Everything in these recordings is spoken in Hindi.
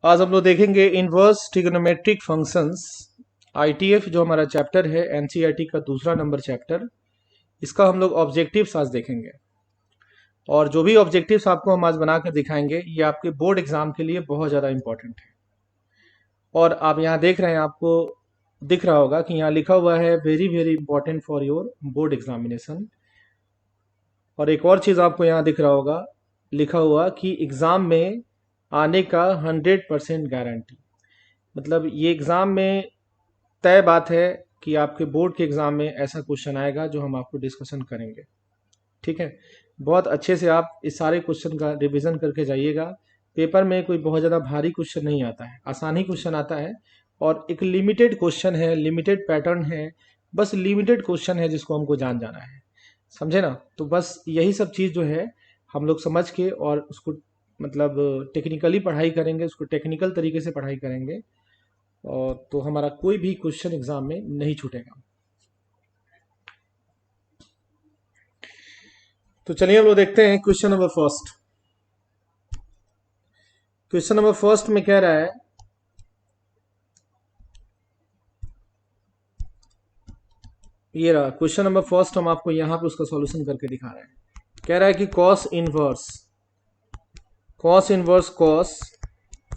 आज हम लोग देखेंगे इनवर्स ट्रिग्नोमेट्रिक फंक्शंस आईटीएफ, जो हमारा चैप्टर है एनसीईआरटी का दूसरा नंबर चैप्टर। इसका हम लोग ऑब्जेक्टिव्स आज देखेंगे और जो भी ऑब्जेक्टिव्स आपको हम आज बनाकर दिखाएंगे ये आपके बोर्ड एग्जाम के लिए बहुत ज़्यादा इंपॉर्टेंट है। और आप यहाँ देख रहे हैं, आपको दिख रहा होगा कि यहाँ लिखा हुआ है very very important for your board examination. और एक और चीज़ आपको यहाँ दिख रहा होगा, लिखा हुआ कि एग्ज़ाम में आने का 100% गारंटी। मतलब ये एग्ज़ाम में तय बात है कि आपके बोर्ड के एग्ज़ाम में ऐसा क्वेश्चन आएगा जो हम आपको डिस्कशन करेंगे। ठीक है, बहुत अच्छे से आप इस सारे क्वेश्चन का रिवीजन करके जाइएगा। पेपर में कोई बहुत ज़्यादा भारी क्वेश्चन नहीं आता है, आसान ही क्वेश्चन आता है और एक लिमिटेड क्वेश्चन है, लिमिटेड पैटर्न है, बस लिमिटेड क्वेश्चन है जिसको हमको जान जाना है, समझे ना। तो बस यही सब चीज़ जो है हम लोग समझ के और उसको मतलब टेक्निकली पढ़ाई करेंगे, उसको टेक्निकल तरीके से पढ़ाई करेंगे और तो हमारा कोई भी क्वेश्चन एग्जाम में नहीं छूटेगा। तो चलिए हम लोग देखते हैं question number first. Question number first में कह रहा है, ये रहा क्वेश्चन नंबर फर्स्ट। हम आपको यहां पे उसका सॉल्यूशन करके दिखा रहे हैं। कह रहा है कि कॉस इनवर्स कॉस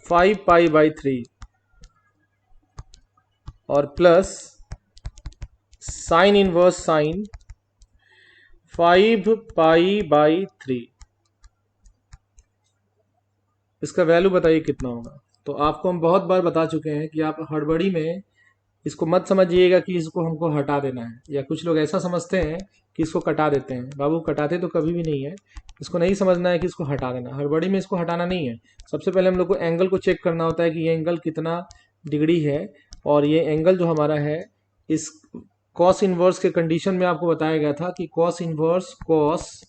5π/3 और प्लस साइन इनवर्स साइन 5π/3, इसका वैल्यू बताइए कितना होगा। तो आपको हम बहुत बार बता चुके हैं कि आप हड़बड़ी में इसको मत समझिएगा कि इसको हमको हटा देना है, या कुछ लोग ऐसा समझते हैं कि इसको कटा देते हैं। बाबू, कटाते तो कभी भी नहीं है। इसको नहीं समझना है कि इसको हटा देना, हड़बड़ी में इसको हटाना नहीं है। सबसे पहले हम लोग को एंगल को चेक करना होता है कि ये एंगल कितना डिग्री है, और ये एंगल जो हमारा है इस कॉस इनवर्स के कंडीशन में आपको बताया गया था कि कॉस इनवर्स कॉस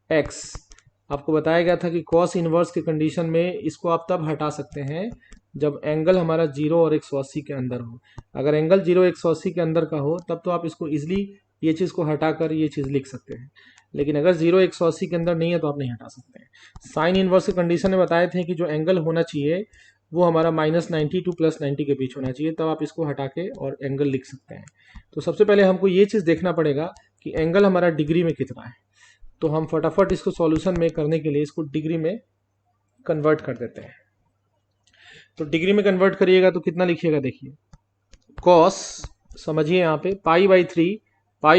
एक्स, आपको बताया गया था कि कॉस इनवर्स के कंडीशन में इसको आप तब हटा सकते हैं जब एंगल हमारा 0 और 180 के अंदर हो। अगर एंगल 0 180 के अंदर का हो तब तो आप इसको इजीली ये चीज़ को हटाकर ये चीज़ लिख सकते हैं, लेकिन अगर 0 180 के अंदर नहीं है तो आप नहीं हटा सकते हैं। साइन इनवर्स के कंडीशन में बताए थे कि जो एंगल होना चाहिए वो हमारा -90 टू +90 के बीच होना चाहिए, तब आप इसको हटा के और एंगल लिख सकते हैं। तो सबसे पहले हमको ये चीज़ देखना पड़ेगा कि एंगल हमारा डिग्री में कितना है। तो हम फटाफट इसको सॉल्यूशन में करने के लिए इसको डिग्री में कन्वर्ट कर देते हैं। तो डिग्री में कन्वर्ट करिएगा तो कितना लिखिएगा, देखिए कॉस, समझिए यहाँ पे पाई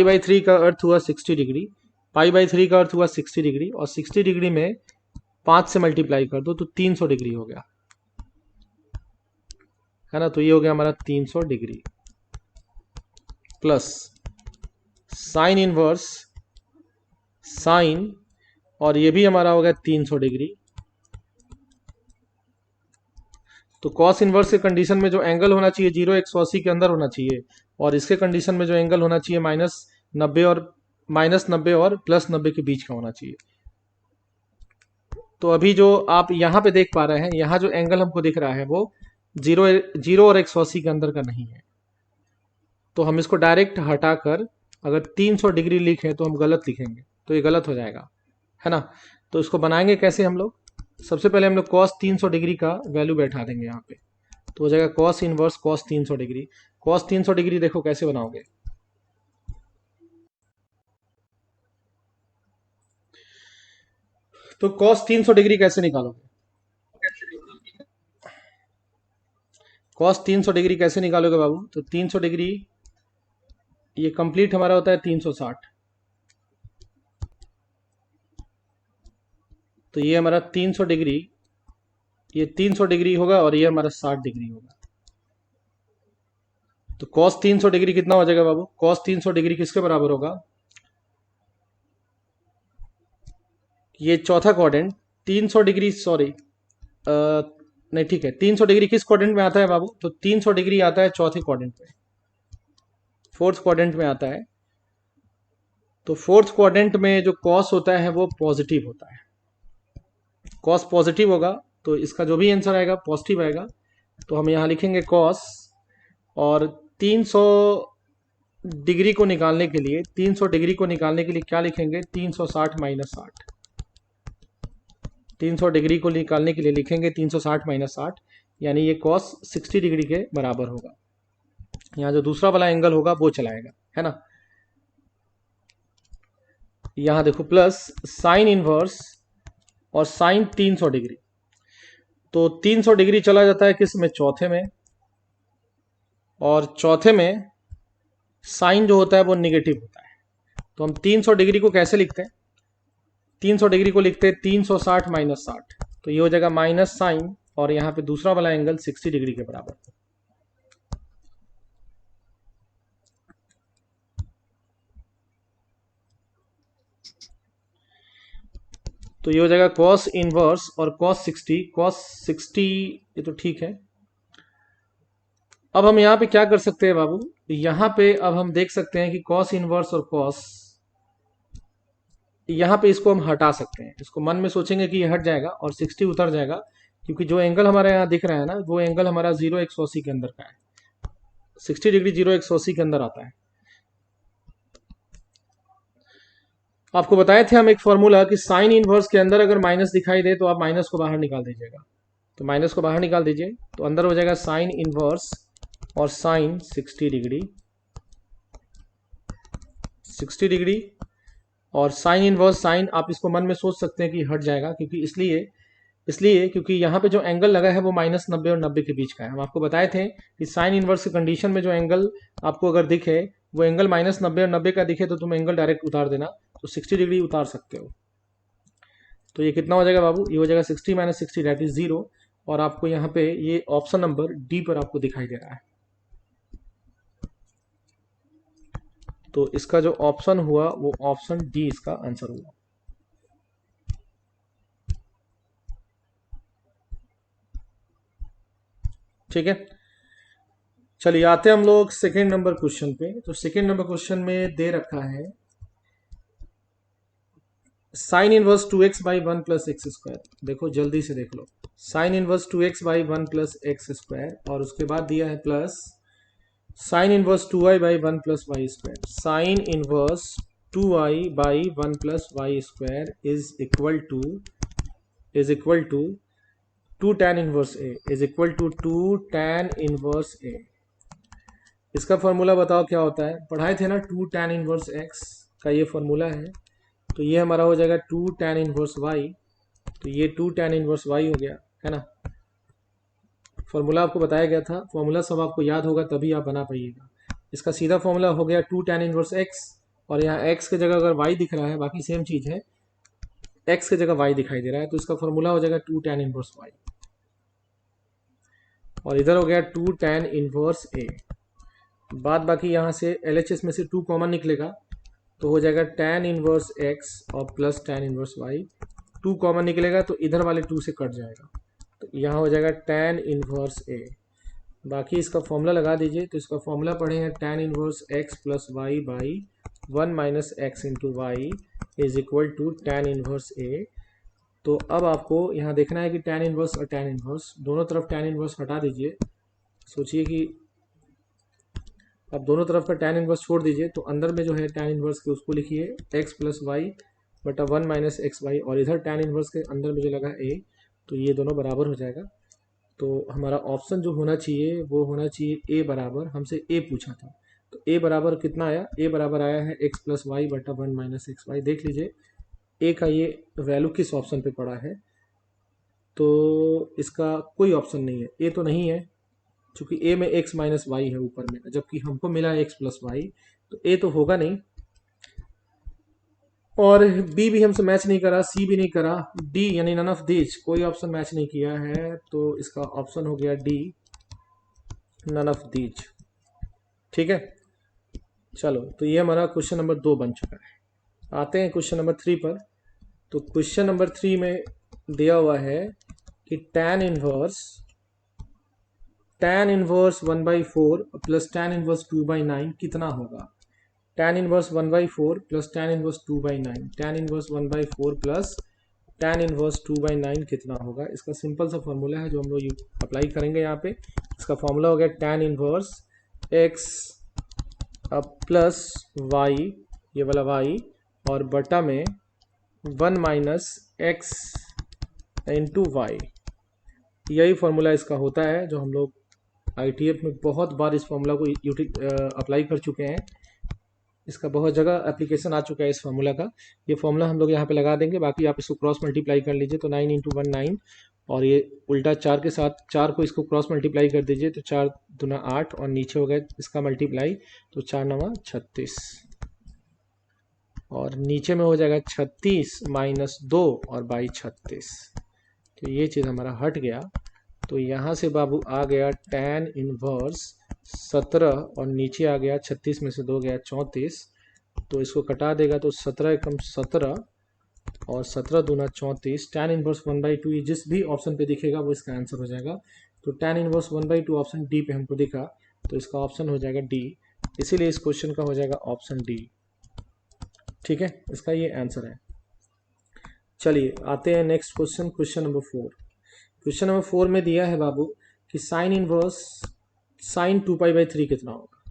बाई थ्री का अर्थ हुआ 60 डिग्री, पाई/3 का अर्थ हुआ 60 डिग्री, और 60 डिग्री में 5 से मल्टीप्लाई कर दो तो 300 डिग्री हो गया, है ना। तो ये हो गया हमारा 300 degree plus sine inverse sine, और ये भी हमारा हो गया 300 डिग्री। तो कॉस इनवर्स के कंडीशन में जो एंगल होना चाहिए 0 180 के अंदर होना चाहिए, और इसके कंडीशन में जो एंगल होना चाहिए -90 और +90 के बीच का होना चाहिए। तो अभी जो आप यहाँ पे देख पा रहे हैं, यहाँ जो एंगल हमको दिख रहा है वो 0 और 180 के अंदर का नहीं है। तो हम इसको डायरेक्ट हटाकर अगर 300 डिग्री लिखें तो हम गलत लिखेंगे, तो ये गलत हो जाएगा, है ना। तो इसको बनाएंगे कैसे हम लोग, सबसे पहले हम लोग कॉस 300 डिग्री का वैल्यू बैठा देंगे यहाँ पे। तो हो जाएगा cos inverse cos 300 degree. Cos 300 degree देखो कैसे बनाओगे, तो कॉस 300 डिग्री कैसे निकालोगे, कॉस 300 डिग्री कैसे निकालोगे बाबू। तो 300 डिग्री ये कंप्लीट हमारा होता है 360, तो ये हमारा 300 डिग्री, ये 300 डिग्री होगा और ये हमारा 60 डिग्री होगा। तो कॉस 300 डिग्री कितना हो जाएगा बाबू, कॉस 300 डिग्री किसके बराबर होगा, ये चौथा क्वाड्रेंट 300 डिग्री, सॉरी नहीं ठीक है, 300 डिग्री किस क्वाड्रेंट में आता है बाबू, तो 300 डिग्री आता है चौथे क्वाड्रेंट में, फोर्थ क्वाड्रेंट में आता है। तो फोर्थ क्वाड्रेंट में जो कॉस होता है वो पॉजिटिव होता है, कॉस पॉजिटिव होगा तो इसका जो भी आंसर आएगा पॉजिटिव आएगा। तो हम यहाँ लिखेंगे कॉस, और 300 डिग्री को निकालने के लिए 300 डिग्री को निकालने के लिए क्या लिखेंगे, 360 - 60। 300 डिग्री को निकालने के लिए लिखेंगे 360 - 60, यानी ये कॉस 60 डिग्री के बराबर होगा। यहाँ जो दूसरा वाला एंगल होगा वो चलाएगा, है ना। यहाँ देखो प्लस साइन इनवर्स और साइन 300 डिग्री, तो 300 डिग्री चला जाता है किस में, चौथे में, और चौथे में साइन जो होता है वो निगेटिव होता है। तो हम 300 डिग्री को कैसे लिखते हैं, 300 डिग्री को लिखते हैं 360 माइनस 60, तो ये हो जाएगा माइनस साइन और यहाँ पे दूसरा वाला एंगल 60 डिग्री के बराबर। तो ये हो जाएगा कॉस इनवर्स और कॉस 60 ये तो ठीक है। अब हम यहाँ पे क्या कर सकते हैं बाबू, यहाँ पे अब हम देख सकते हैं कि कॉस इनवर्स और कॉस, यहाँ पे इसको हम हटा सकते हैं। इसको मन में सोचेंगे कि ये हट जाएगा और 60 उतर जाएगा, क्योंकि जो एंगल हमारे यहाँ दिख रहा है ना, वो एंगल हमारा 0 180 के अंदर का है। 60 डिग्री 0 180 के अंदर आता है। आपको बताए थे हम एक फॉर्मूला कि साइन इनवर्स के अंदर अगर माइनस दिखाई दे तो आप माइनस को बाहर निकाल दीजिएगा। तो माइनस को बाहर निकाल दीजिए, तो अंदर हो जाएगा साइन इनवर्स और साइन 60 डिग्री, 60 डिग्री और साइन इनवर्स साइन, आप इसको मन में सोच सकते हैं कि हट जाएगा, क्योंकि इसलिए क्योंकि यहाँ पे जो एंगल लगा है वो -90 और 90 के बीच का है। हम आपको बताए थे कि साइन इनवर्स की कंडीशन में जो एंगल आपको अगर दिखे वो एंगल -90 और 90 का दिखे तो तुम एंगल डायरेक्ट उतार देना, तो 60 डिग्री उतार सकते हो। तो ये कितना हो जाएगा बाबू, ये हो जाएगा 60 माइनस 60 दैट इज 0, और आपको यहाँ पे ये ऑप्शन नंबर डी पर आपको दिखाई दे रहा है। तो इसका जो ऑप्शन हुआ वो ऑप्शन डी इसका आंसर हुआ। ठीक है, चलिए आते हैं हम लोग सेकेंड नंबर क्वेश्चन पे। तो सेकेंड नंबर क्वेश्चन में दे रखा है sine inverse 2x by 1 plus x square. देखो जल्दी से देख लो, sine inverse 2x by 1 plus x square, और उसके बाद दिया है plus sine inverse 2y by 1 plus y square. Sine inverse 2y by 1 plus y square is equal to 2 tan inverse a, is equal to 2 tan inverse a. इसका फॉर्मूला बताओ क्या होता है, पढ़ाए थे ना, 2 tan इनवर्स एक्स का ये फॉर्मूला है। तो ये हमारा हो जाएगा 2 tan इनवर्स वाई, तो ये 2 tan इनवर्स वाई हो गया, है ना। फॉर्मूला आपको बताया गया था, फॉर्मूला सब आपको याद होगा तभी आप बना पाइएगा। इसका सीधा फॉर्मूला हो गया 2 tan इनवर्स एक्स, और यहाँ एक्स की जगह अगर वाई दिख रहा है, बाकी सेम चीज़ है, एक्स की जगह वाई दिखाई दे रहा है, तो इसका फॉर्मूला हो जाएगा 2 tan इनवर्स वाई, और इधर हो गया 2 tan इनवर्स ए। बाद बाकी यहाँ से LHS में से 2 कॉमन निकलेगा, तो हो जाएगा tan इनवर्स x और plus tan inverse y। 2 common निकलेगा तो इधर वाले 2 से कट जाएगा, तो यहाँ हो जाएगा tan इनवर्स a। बाकी इसका फॉर्मूला लगा दीजिए, तो इसका फॉर्मूला पढ़े हैं tan inverse x plus y by 1 minus x into y is equal to tan inverse a। तो अब आपको यहाँ देखना है कि tan इनवर्स और tan इनवर्स दोनों तरफ tan इनवर्स हटा दीजिए। सोचिए कि अब दोनों तरफ का tan इनवर्स छोड़ दीजिए, तो अंदर में जो है tan इनवर्स के उसको लिखिए x प्लस वाई बटा 1 माइनस एक्स वाई, और इधर tan इनवर्स के अंदर में जो लगा a, तो ये दोनों बराबर हो जाएगा। तो हमारा ऑप्शन जो होना चाहिए वो होना चाहिए a बराबर, हमसे a पूछा था, तो a बराबर कितना आया, a बराबर आया है x प्लस वाई बटा 1 माइनस एक्स वाई। देख लीजिए a का ये वैल्यू किस ऑप्शन पे पड़ा है, तो इसका कोई ऑप्शन नहीं है, a तो नहीं है, चूंकि a में x माइनस वाई है ऊपर में, जबकि हमको मिला x प्लस वाई, तो a तो होगा नहीं, और b भी हमसे मैच नहीं करा, c भी नहीं करा, d यानी नन ऑफ दिस, कोई ऑप्शन मैच नहीं किया है, तो इसका ऑप्शन हो गया d, नन ऑफ दिस। ठीक है, चलो तो ये हमारा क्वेश्चन नंबर 2 बन चुका है। आते हैं क्वेश्चन नंबर 3 पर। तो क्वेश्चन नंबर 3 में दिया हुआ है कि tan inverse 1/4 plus tan inverse 2/9 कितना होगा। tan inverse 1/4 plus tan inverse 2/9, tan inverse 1/4 plus tan inverse 2/9 कितना होगा। इसका सिंपल सा फॉर्मूला है जो हम लोग अप्लाई करेंगे यहाँ पे। इसका फॉर्मूला हो गया tan inverse x plus y, ये वाला y, और बटा में 1 माइनस एक्स इंटू वाई। यही फॉर्मूला इसका होता है, जो हम लोग ITF में बहुत बार इस फॉर्मूला को अप्लाई कर चुके हैं। इसका बहुत जगह एप्लीकेशन आ चुका है इस फार्मूला का। ये फार्मूला हम लोग यहाँ पे लगा देंगे, बाकी आप इसको क्रॉस मल्टीप्लाई कर लीजिए तो 9 × 1 9, और ये उल्टा 4 के साथ 4 को इसको क्रॉस मल्टीप्लाई कर दीजिए तो 4 दूना 8, और नीचे हो गया इसका मल्टीप्लाई तो 4 9 36, और नीचे में हो जाएगा 36 - 2 और बाई 36। तो ये चीज़ हमारा हट गया। तो यहाँ से बाबू आ गया tan इनवर्स 17, और नीचे आ गया 36 में से 2 गया 34, तो इसको कटा देगा तो 17 एकम 17 और 17 दूना 34। tan इनवर्स 1/2 ये जिस भी ऑप्शन पे दिखेगा वो इसका आंसर हो जाएगा। तो tan इनवर्स 1/2 ऑप्शन डी पे हमको दिखा, तो इसका ऑप्शन हो जाएगा डी, इसीलिए इस क्वेश्चन का हो जाएगा ऑप्शन डी। ठीक है, इसका ये आंसर है। चलिए आते हैं next question, question number 4। Question number 4 में दिया है बाबू कि साइन इनवर्स साइन 2π/3 कितना होगा।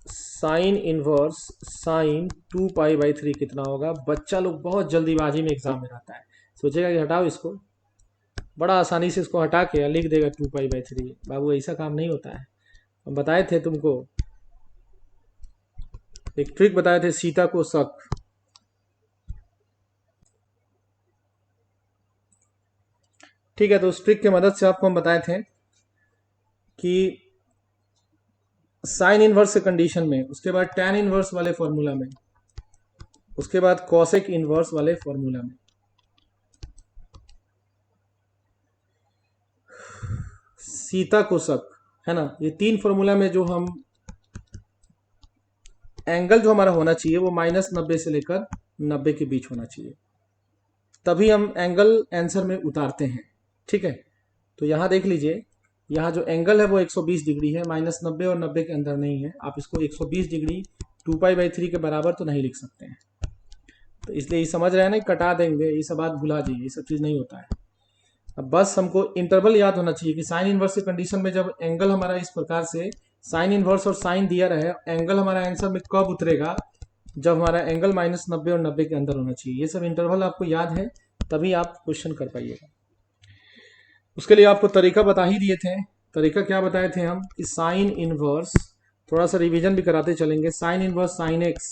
साइन इनवर्स साइन 2π/3 कितना होगा। बच्चा लोग बहुत जल्दीबाजी में एग्जाम में रहता है, सोचेगा कि हटाओ इसको, बड़ा आसानी से इसको हटा के लिख देगा 2π/3। बाबू ऐसा काम नहीं होता है। हम बताए थे तुमको, एक ट्रिक बताए थे, सीता को शक। ठीक है, तो उस ट्रिक की मदद से आपको हम बताए थे कि साइन इनवर्स के कंडीशन में, उसके बाद टैन इनवर्स वाले फॉर्मूला में, उसके बाद कॉसेक इनवर्स वाले फॉर्मूला में, सीता को शक, है ना, ये 3 फॉर्मूला में जो हम एंगल जो हमारा होना चाहिए वो -90 से लेकर 90 के बीच होना चाहिए, तभी हम एंगल आंसर में उतारते हैं। ठीक है, तो यहाँ देख लीजिए, यहाँ जो एंगल है वो 120 डिग्री है, -90 और 90 के अंदर नहीं है। आप इसको 120 डिग्री 2π/3 के बराबर तो नहीं लिख सकते हैं, तो इसलिए ये समझ रहे हैं ना, कटा देंगे, ये सब बात भुला जाइए, ये सब चीज़ नहीं होता है। अब बस हमको इंटरवल याद होना चाहिए कि साइन इनवर्स की कंडीशन में जब एंगल हमारा इस प्रकार से साइन इनवर्स और साइन दिया रहे, एंगल हमारा आंसर में कब उतरेगा, जब हमारा एंगल -90 और 90 के अंदर होना चाहिए। ये सब इंटरवल आपको याद है, तभी आप क्वेश्चन कर पाइएगा। उसके लिए आपको तरीका बता ही दिए थे। तरीका क्या बताए थे हम कि साइन इनवर्स, थोड़ा सा रिवीजन भी कराते चलेंगे। साइन इनवर्स साइन एक्स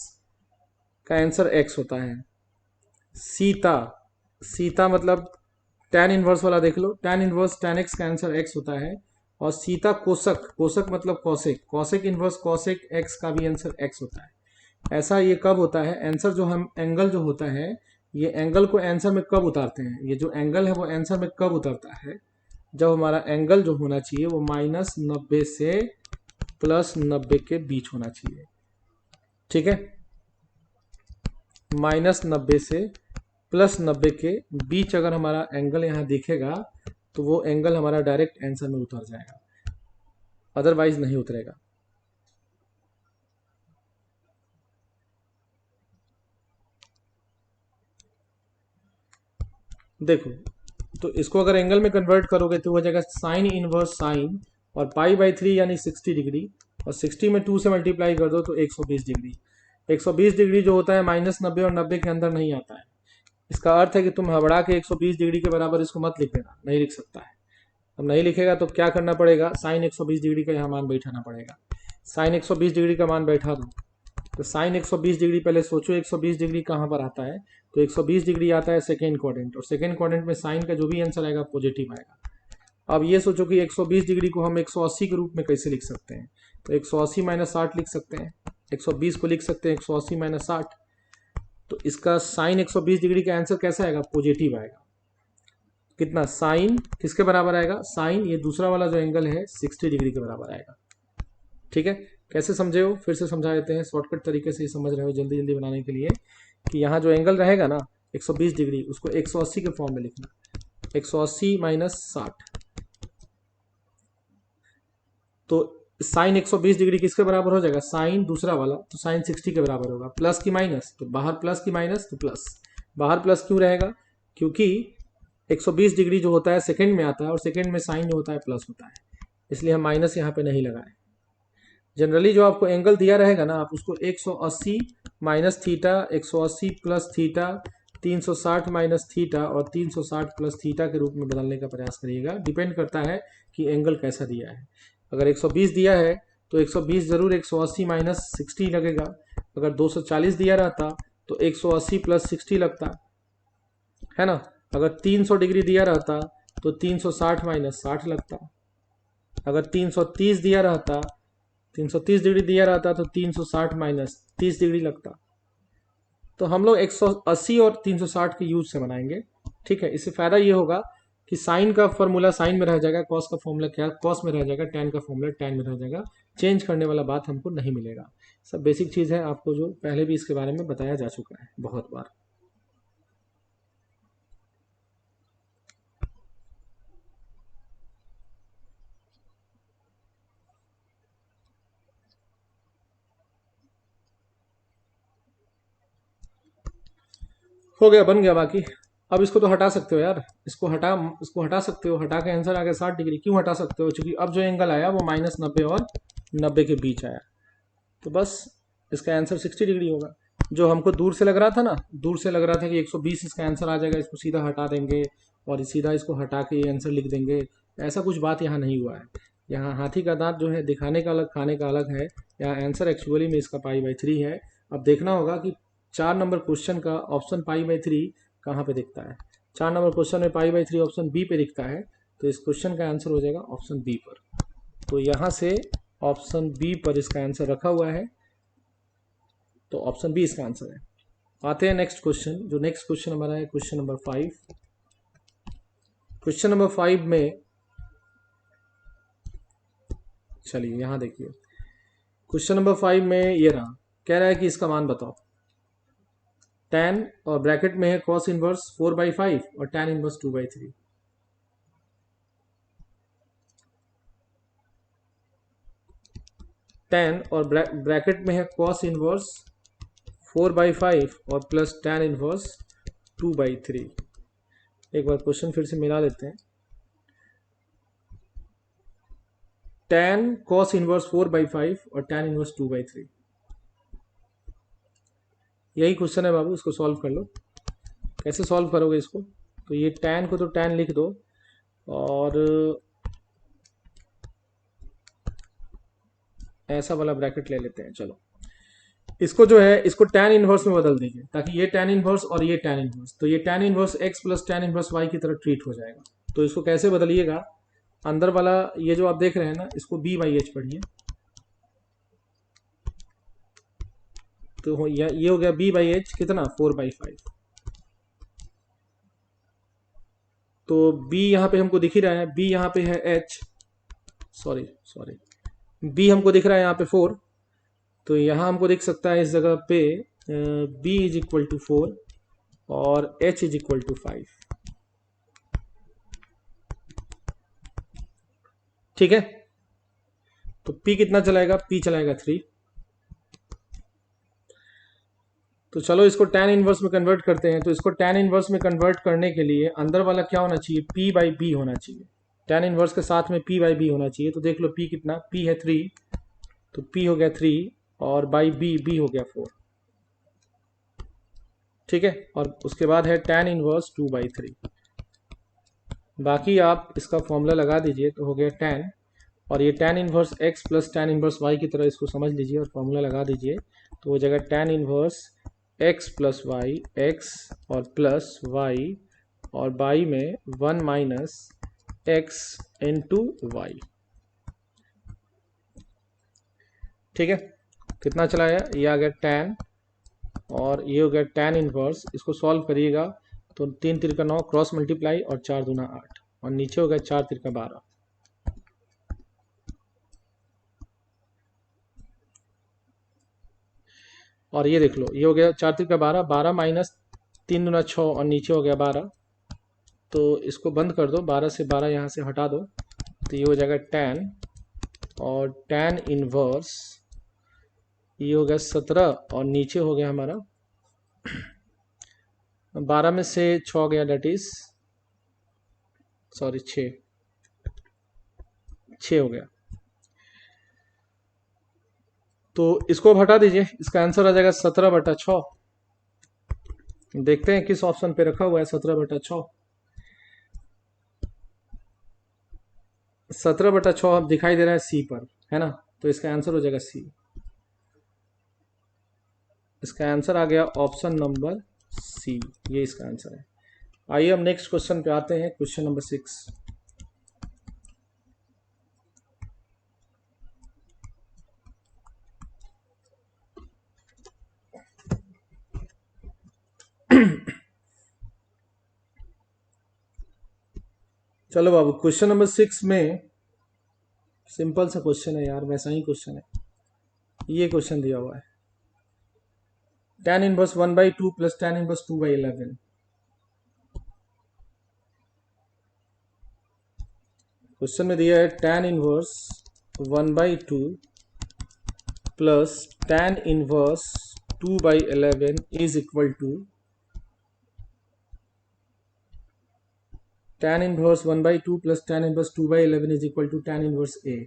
का आंसर एक्स होता है। सीता, सीता मतलब टैन इनवर्स वाला देख लो, टैन इनवर्स टैन एक्स का आंसर एक्स होता है। और सीता कोसक, कोसक मतलब cosec, cosec inverse cosec x का भी आंसर एक्स होता है। ऐसा ये कब होता है, आंसर जो हम एंगल जो होता है, ये एंगल को आंसर में कब उतारते हैं, ये जो एंगल है वो आंसर में कब उतरता है, जब हमारा एंगल जो होना चाहिए वो -90 से +90 के बीच होना चाहिए। ठीक है, -90 से +90 के बीच अगर हमारा एंगल यहाँ दिखेगा तो वो एंगल हमारा डायरेक्ट आंसर में उतर जाएगा, अदरवाइज नहीं उतरेगा। देखो, तो इसको अगर एंगल में कन्वर्ट करोगे तो हो जाएगा साइन इनवर्स साइन और π/3 यानी 60 डिग्री, और 60 में 2 से मल्टीप्लाई कर दो तो 120 डिग्री। 120 डिग्री जो होता है -90 और 90 के अंदर नहीं आता है। इसका अर्थ है कि तुम हबड़ा के 120 डिग्री के बराबर इसको मत लिख देना, नहीं लिख सकता है। अब नहीं लिखेगा तो क्या करना पड़ेगा, साइन 120 डिग्री का यहाँ मान बैठाना पड़ेगा। साइन 120 डिग्री का मान बैठा दो, तो साइन 120 डिग्री, पहले सोचो 120 डिग्री कहाँ पर आता है, तो 120 डिग्री आता है सेकेंड क्वाड्रेंट, और सेकेंड क्वाड्रेंट में साइन का जो भी आंसर आएगा पॉजिटिव आएगा। अब ये सोचो कि 120 डिग्री को हम 180 के रूप में कैसे लिख सकते हैं, तो 180 - 60 लिख सकते हैं, 120 को लिख सकते हैं 180 - 60। तो इसका साइन 120 डिग्री का आंसर कैसा आएगा, पॉजिटिव आएगा। कितना, साइन किसके बराबर आएगा, साइन ये दूसरा वाला जो एंगल है 60 डिग्री के बराबर आएगा। ठीक है, कैसे समझे हो, फिर से समझा देते हैं शॉर्टकट तरीके से, ही समझ रहे हो जल्दी जल्दी बनाने के लिए, कि यहाँ जो एंगल रहेगा ना 120 डिग्री, उसको 180 के फॉर्म में लिखना, 180 - 60। तो साइन 120 डिग्री किसके बराबर हो जाएगा, साइन दूसरा वाला, तो साइन 60 के बराबर होगा। प्लस की माइनस, तो बाहर प्लस की माइनस तो प्लस, बाहर प्लस क्यों रहेगा, क्योंकि 120 डिग्री जो होता है सेकंड में आता है, और सेकंड में साइन जो होता है प्लस होता है, इसलिए हम माइनस यहाँ पे नहीं लगाए। जनरली जो आपको एंगल दिया रहेगा ना, आप उसको 180 - थीटा, 180 + थीटा, 360 माइनस थीटा और 360 प्लस थीटा के रूप में बदलने का प्रयास करिएगा। डिपेंड करता है कि एंगल कैसा दिया है। अगर 120 दिया है तो 120 जरूर 180 माइनस 60 लगेगा। अगर 240 दिया रहता तो 180 प्लस 60 लगता, है ना। अगर 300 डिग्री दिया रहता तो 360 माइनस 60 लगता। अगर 330 दिया रहता, 330 डिग्री दिया रहता तो 360 माइनस 30 डिग्री लगता। तो हम लोग 180 और 360 के यूज से बनाएंगे, ठीक है। इससे फायदा ये होगा कि साइन का फॉर्मूला साइन में रह जाएगा, कॉस का फॉर्मूला क्या कॉस में रह जाएगा, टैन का फॉर्मूला टैन में रह जाएगा। चेंज करने वाला बात हमको नहीं मिलेगा। सब बेसिक चीज़ है, आपको जो पहले भी इसके बारे में बताया जा चुका है बहुत बार। हो गया, बन गया बाकी। अब इसको तो हटा सकते हो यार, इसको हटा सकते हो। हटा के आंसर आ गया 60 डिग्री। क्यों हटा सकते हो? क्योंकि अब जो एंगल आया वो -90 और 90 के बीच आया। तो बस इसका आंसर 60 डिग्री होगा। जो हमको दूर से लग रहा था ना, दूर से लग रहा था कि 120 इसका आंसर आ जाएगा, इसको सीधा हटा देंगे और सीधा इसको हटा के ये आंसर लिख देंगे, ऐसा कुछ बात यहाँ नहीं हुआ है। यहाँ हाथी का दांत जो है दिखाने का अलग खाने का अलग है। यहाँ आंसर एक्चुअली में इसका π/3 है। अब देखना होगा कि 4 नंबर क्वेश्चन का ऑप्शन π/3 कहाँ पे दिखता है। 4 नंबर क्वेश्चन में π/3 ऑप्शन बी पे दिखता है, तो इस क्वेश्चन का आंसर हो जाएगा ऑप्शन बी पर। तो यहाँ से ऑप्शन बी पर इसका आंसर रखा हुआ है, तो ऑप्शन बी इसका आंसर है। आते हैं नेक्स्ट क्वेश्चन। जो नेक्स्ट क्वेश्चन हमारा है क्वेश्चन नंबर 5। क्वेश्चन नंबर 5 में चलिए यहाँ देखिए, क्वेश्चन नंबर 5 में ये रहा, कह रहा है कि इसका मान बताओ। tan और ब्रैकेट में है cos इनवर्स 4/5 और tan इनवर्स 2/3। tan और ब्रैकेट में है cos इनवर्स 4/5 और प्लस tan इनवर्स 2/3। एक बार क्वेश्चन फिर से मिला लेते हैं। tan cos इनवर्स 4/5 और tan इनवर्स 2/3, यही क्वेश्चन है बाबू। इसको सॉल्व कर लो। कैसे सॉल्व करोगे इसको? तो ये tan को तो tan लिख दो और ऐसा वाला ब्रैकेट ले लेते हैं। चलो इसको जो है इसको tan इनवर्स में बदल दीजिए, ताकि ये tan इनवर्स और ये tan इनवर्स, तो ये tan inverse x plus tan inverse y की तरह ट्रीट हो जाएगा। तो इसको कैसे बदलिएगा? अंदर वाला ये जो आप देख रहे हैं ना, इसको b/h पढ़िए। तो ये हो गया b/h कितना 4/5। तो b यहाँ पे हमको दिख ही रहा है, b यहाँ पे है h, सॉरी b हमको दिख रहा है यहाँ पे 4। तो यहाँ हमको दिख सकता है इस जगह पे b इज इक्वल टू 4 और h इज इक्वल टू 5। ठीक है, तो p कितना चलाएगा? p चलाएगा 3। तो चलो इसको tan इनवर्स में कन्वर्ट करते हैं। तो इसको tan इनवर्स में कन्वर्ट करने के लिए अंदर वाला क्या होना चाहिए? p/b होना चाहिए। tan इनवर्स के साथ में p/b होना चाहिए। तो देख लो p कितना, p है 3, तो p हो गया 3 और बाई b हो गया 4। ठीक है, और उसके बाद है tan इनवर्स 2/3। बाकी आप इसका फॉर्मूला लगा दीजिए तो हो गया tan, और ये tan inverse x plus tan inverse y की तरह इसको समझ लीजिए और फॉर्मूला लगा दीजिए। तो हो जाएगा tan inverse x plus y, x और प्लस y और बाई में 1 माइनस x इंटू वाई। ठीक है, कितना चलाया? ये आ गया tan और ये हो गया tan इनवर्स। इसको सॉल्व करिएगा तो 3 तिरका 9 क्रॉस मल्टीप्लाई और 4 दूना 8 और नीचे हो गया 4 तिरका 12। और ये देख लो, ये हो गया 4 तिरका 12, 12 माइनस 3 दूना 6 और नीचे हो गया 12। तो इसको बंद कर दो, 12 से 12 यहाँ से हटा दो, तो ये हो जाएगा tan और tan इनवर्स ये हो गया 17 और नीचे हो गया हमारा 12 में से 6 गया, डेट इज सॉरी 6 हो गया। तो इसको अब हटा दीजिए, इसका आंसर आ जाएगा 17/6। देखते हैं किस ऑप्शन पे रखा हुआ है 17/6। 17/6 अब दिखाई दे रहा है सी पर, है ना, तो इसका आंसर हो जाएगा सी। इसका आंसर आ गया ऑप्शन नंबर सी, ये इसका आंसर है। आइए हम नेक्स्ट क्वेश्चन पे आते हैं, क्वेश्चन नंबर 6। चलो बाबू, क्वेश्चन नंबर 6 में सिंपल सा क्वेश्चन है यार, वैसा ही क्वेश्चन है। ये क्वेश्चन दिया हुआ है tan inverse 1/2 plus tan inverse 2/11। Question में दिया है tan inverse 1/2 plus tan inverse 2/11 is equal to tan inverse 1/2 plus tan inverse 2/11 is equal to tan inverse a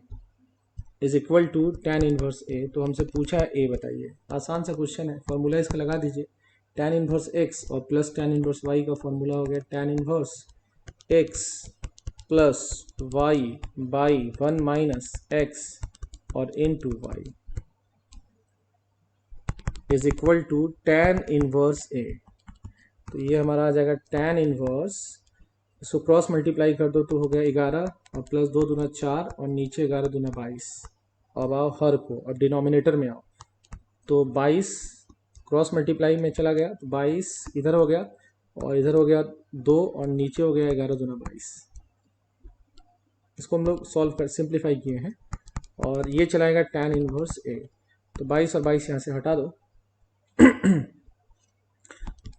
is equal to tan inverse a। तो हमसे पूछा है a बताइए। आसान सा क्वेश्चन है, फॉर्मूला इसका लगा दीजिए। tan इनवर्स x और प्लस tan इनवर्स y का फॉर्मूला हो गया tan inverse x plus y by 1 minus x और into y is equal to tan inverse a। तो ये हमारा आ जाएगा tan इनवर्स, इसको क्रॉस मल्टीप्लाई कर दो तो हो गया 11 और प्लस 2 दूना 4 और नीचे 11 दूना 22। अब आओ हर को, अब डिनोमिनेटर में आओ, तो 22 क्रॉस मल्टीप्लाई में चला गया तो 22 इधर हो गया और इधर हो गया 2 और नीचे हो गया 11 दूना 22। इसको हम लोग सॉल्व कर सिंप्लीफाई किए हैं और ये चलाएगा tan इनवर्स a। तो 22 और 22 यहाँ से हटा दो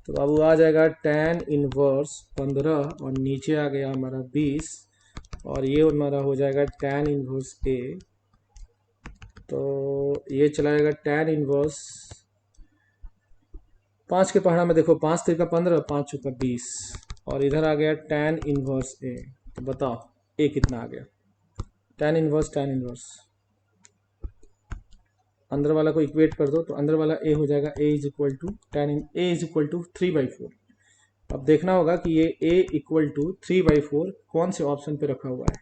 तो बाबू आ जाएगा tan इनवर्स 15 और नीचे आ गया हमारा 20 और ये हमारा हो जाएगा tan इनवर्स a। तो ये चलाएगा tan इनवर्स 5 के पहाड़ा में देखो, 5 3 का 15, 5 चौका 20 और इधर आ गया tan इनवर्स a। तो बताओ a कितना आ गया। tan इनवर्स अंदर वाला को इक्वेट कर दो तो अंदर वाला a हो जाएगा a is equal to tan in a is equal to 3/4। अब देखना होगा कि ये a इक्वल टू 3/4 कौन से ऑप्शन पे रखा हुआ है।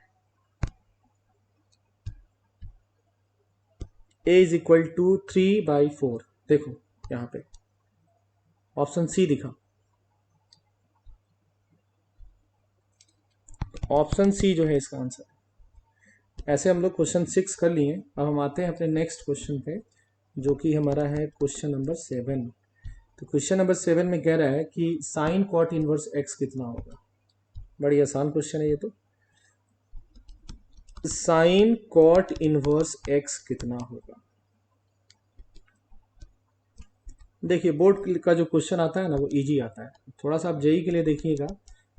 a इज इक्वल टू 3/4, देखो यहाँ पे ऑप्शन सी दिखा, ऑप्शन सी जो है इसका आंसर। ऐसे हम लोग क्वेश्चन 6 कर लिए। अब हम आते हैं अपने नेक्स्ट क्वेश्चन पे, जो कि हमारा है क्वेश्चन नंबर 7। तो क्वेश्चन नंबर 7 में कह रहा है कि साइन कॉट इनवर्स एक्स कितना होगा। बड़ी आसान क्वेश्चन है ये तो। साइन कॉट इनवर्स एक्स कितना होगा। देखिए बोर्ड का जो क्वेश्चन आता है ना वो इजी आता है, थोड़ा सा आप जेई के लिए देखिएगा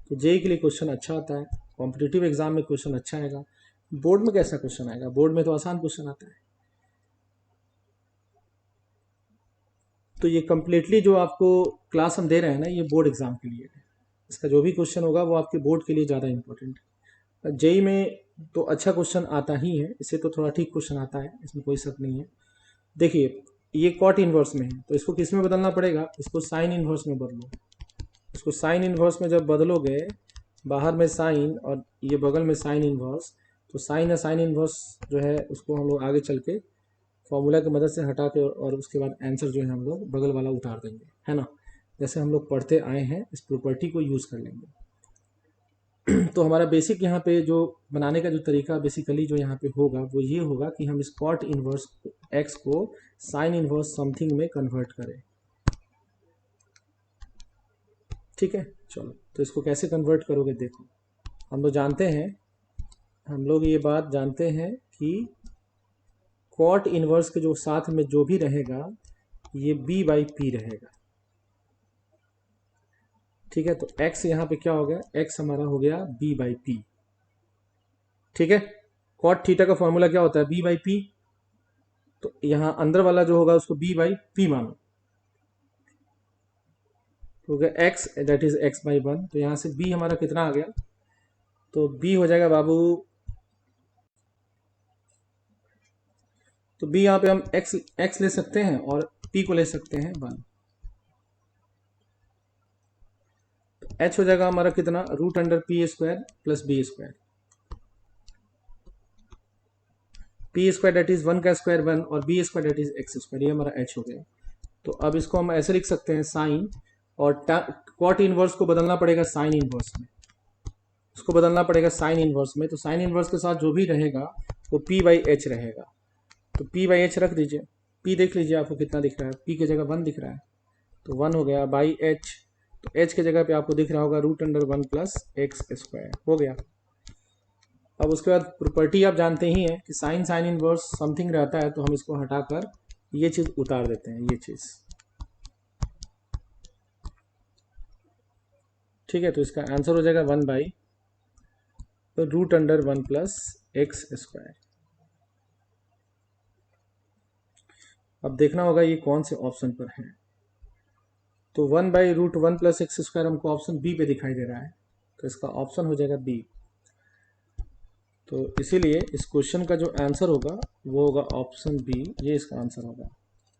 तो जेई के लिए क्वेश्चन अच्छा आता है, कॉम्पिटिटिव एग्जाम में क्वेश्चन अच्छा आएगा। बोर्ड में कैसा क्वेश्चन आएगा, बोर्ड में तो आसान क्वेश्चन आता है। तो ये कम्प्लीटली जो आपको क्लास हम दे रहे हैं ना, ये बोर्ड एग्जाम के लिए है। इसका जो भी क्वेश्चन होगा वो आपके बोर्ड के लिए ज़्यादा इंपॉर्टेंट है। जेई में तो अच्छा क्वेश्चन आता ही है, इससे तो थोड़ा ठीक क्वेश्चन आता है, इसमें कोई शक नहीं है। देखिए ये कॉट इनवर्स में है तो इसको किस में बदलना पड़ेगा, इसको साइन इनवर्स में बदलो। इसको साइन इनवर्स में जब बदलोगे, बाहर में साइन और ये बगल में साइन इनवर्स, तो साइन या साइन इनवर्स जो है उसको हम लोग आगे चल के फॉर्मूला की मदद से हटा के और उसके बाद आंसर जो है हम लोग बगल वाला उतार देंगे, है ना, जैसे हम लोग पढ़ते आए हैं इस प्रॉपर्टी को यूज़ कर लेंगे। तो हमारा बेसिक यहाँ पे जो बनाने का जो तरीका बेसिकली जो यहाँ पे होगा वो ये होगा कि हम इस कॉट इनवर्स एक्स को साइन इनवर्स समथिंग में कन्वर्ट करें। ठीक है, चलो तो इसको कैसे कन्वर्ट करोगे देखो। हम लोग जानते हैं, हम लोग ये बात जानते हैं कि कॉट इनवर्स के जो साथ में जो भी रहेगा ये b बाई पी रहेगा। ठीक है, तो x यहाँ पे क्या हो गया, x हमारा हो गया b बाई पी। ठीक है, कॉट थीटा का फॉर्मूला क्या होता है, b बाई पी। तो यहाँ अंदर वाला जो होगा उसको b बाई पी मानो, तो हो गया x that is x by 1। तो यहाँ से b हमारा कितना आ गया, तो b हो जाएगा बाबू, तो b यहाँ पे हम x ले सकते हैं और p को ले सकते हैं 1। h हो जाएगा हमारा कितना, root under p square plus b square. P square that is 1 का स्क्वायर 1 और b square that is x square, ये हमारा h हो गया। तो अब इसको हम ऐसे लिख सकते हैं साइन, और कॉट इनवर्स को बदलना पड़ेगा साइन इनवर्स में, उसको बदलना पड़ेगा साइन इनवर्स में। तो साइन इनवर्स के साथ जो भी रहेगा वो p बाई एच रहेगा। तो p बाई एच रख दीजिए, p देख लीजिए आपको कितना दिख रहा है, p की जगह 1 दिख रहा है, तो 1 हो गया बाई एच। तो h की जगह पे आपको दिख रहा होगा root under 1 plus x square, हो गया। अब उसके बाद प्रॉपर्टी आप जानते ही हैं कि साइन साइन इनवर्स समथिंग रहता है, तो हम इसको हटाकर ये चीज़ उतार देते हैं, ये चीज़, ठीक है। तो इसका आंसर हो जाएगा 1 by root under 1 plus x square. अब देखना होगा ये कौन से ऑप्शन पर है। तो 1 by root 1 plus x square हमको ऑप्शन बी पे दिखाई दे रहा है, तो इसका ऑप्शन हो जाएगा बी। तो इसीलिए इस क्वेश्चन का जो आंसर होगा वो होगा ऑप्शन बी, ये इसका आंसर होगा।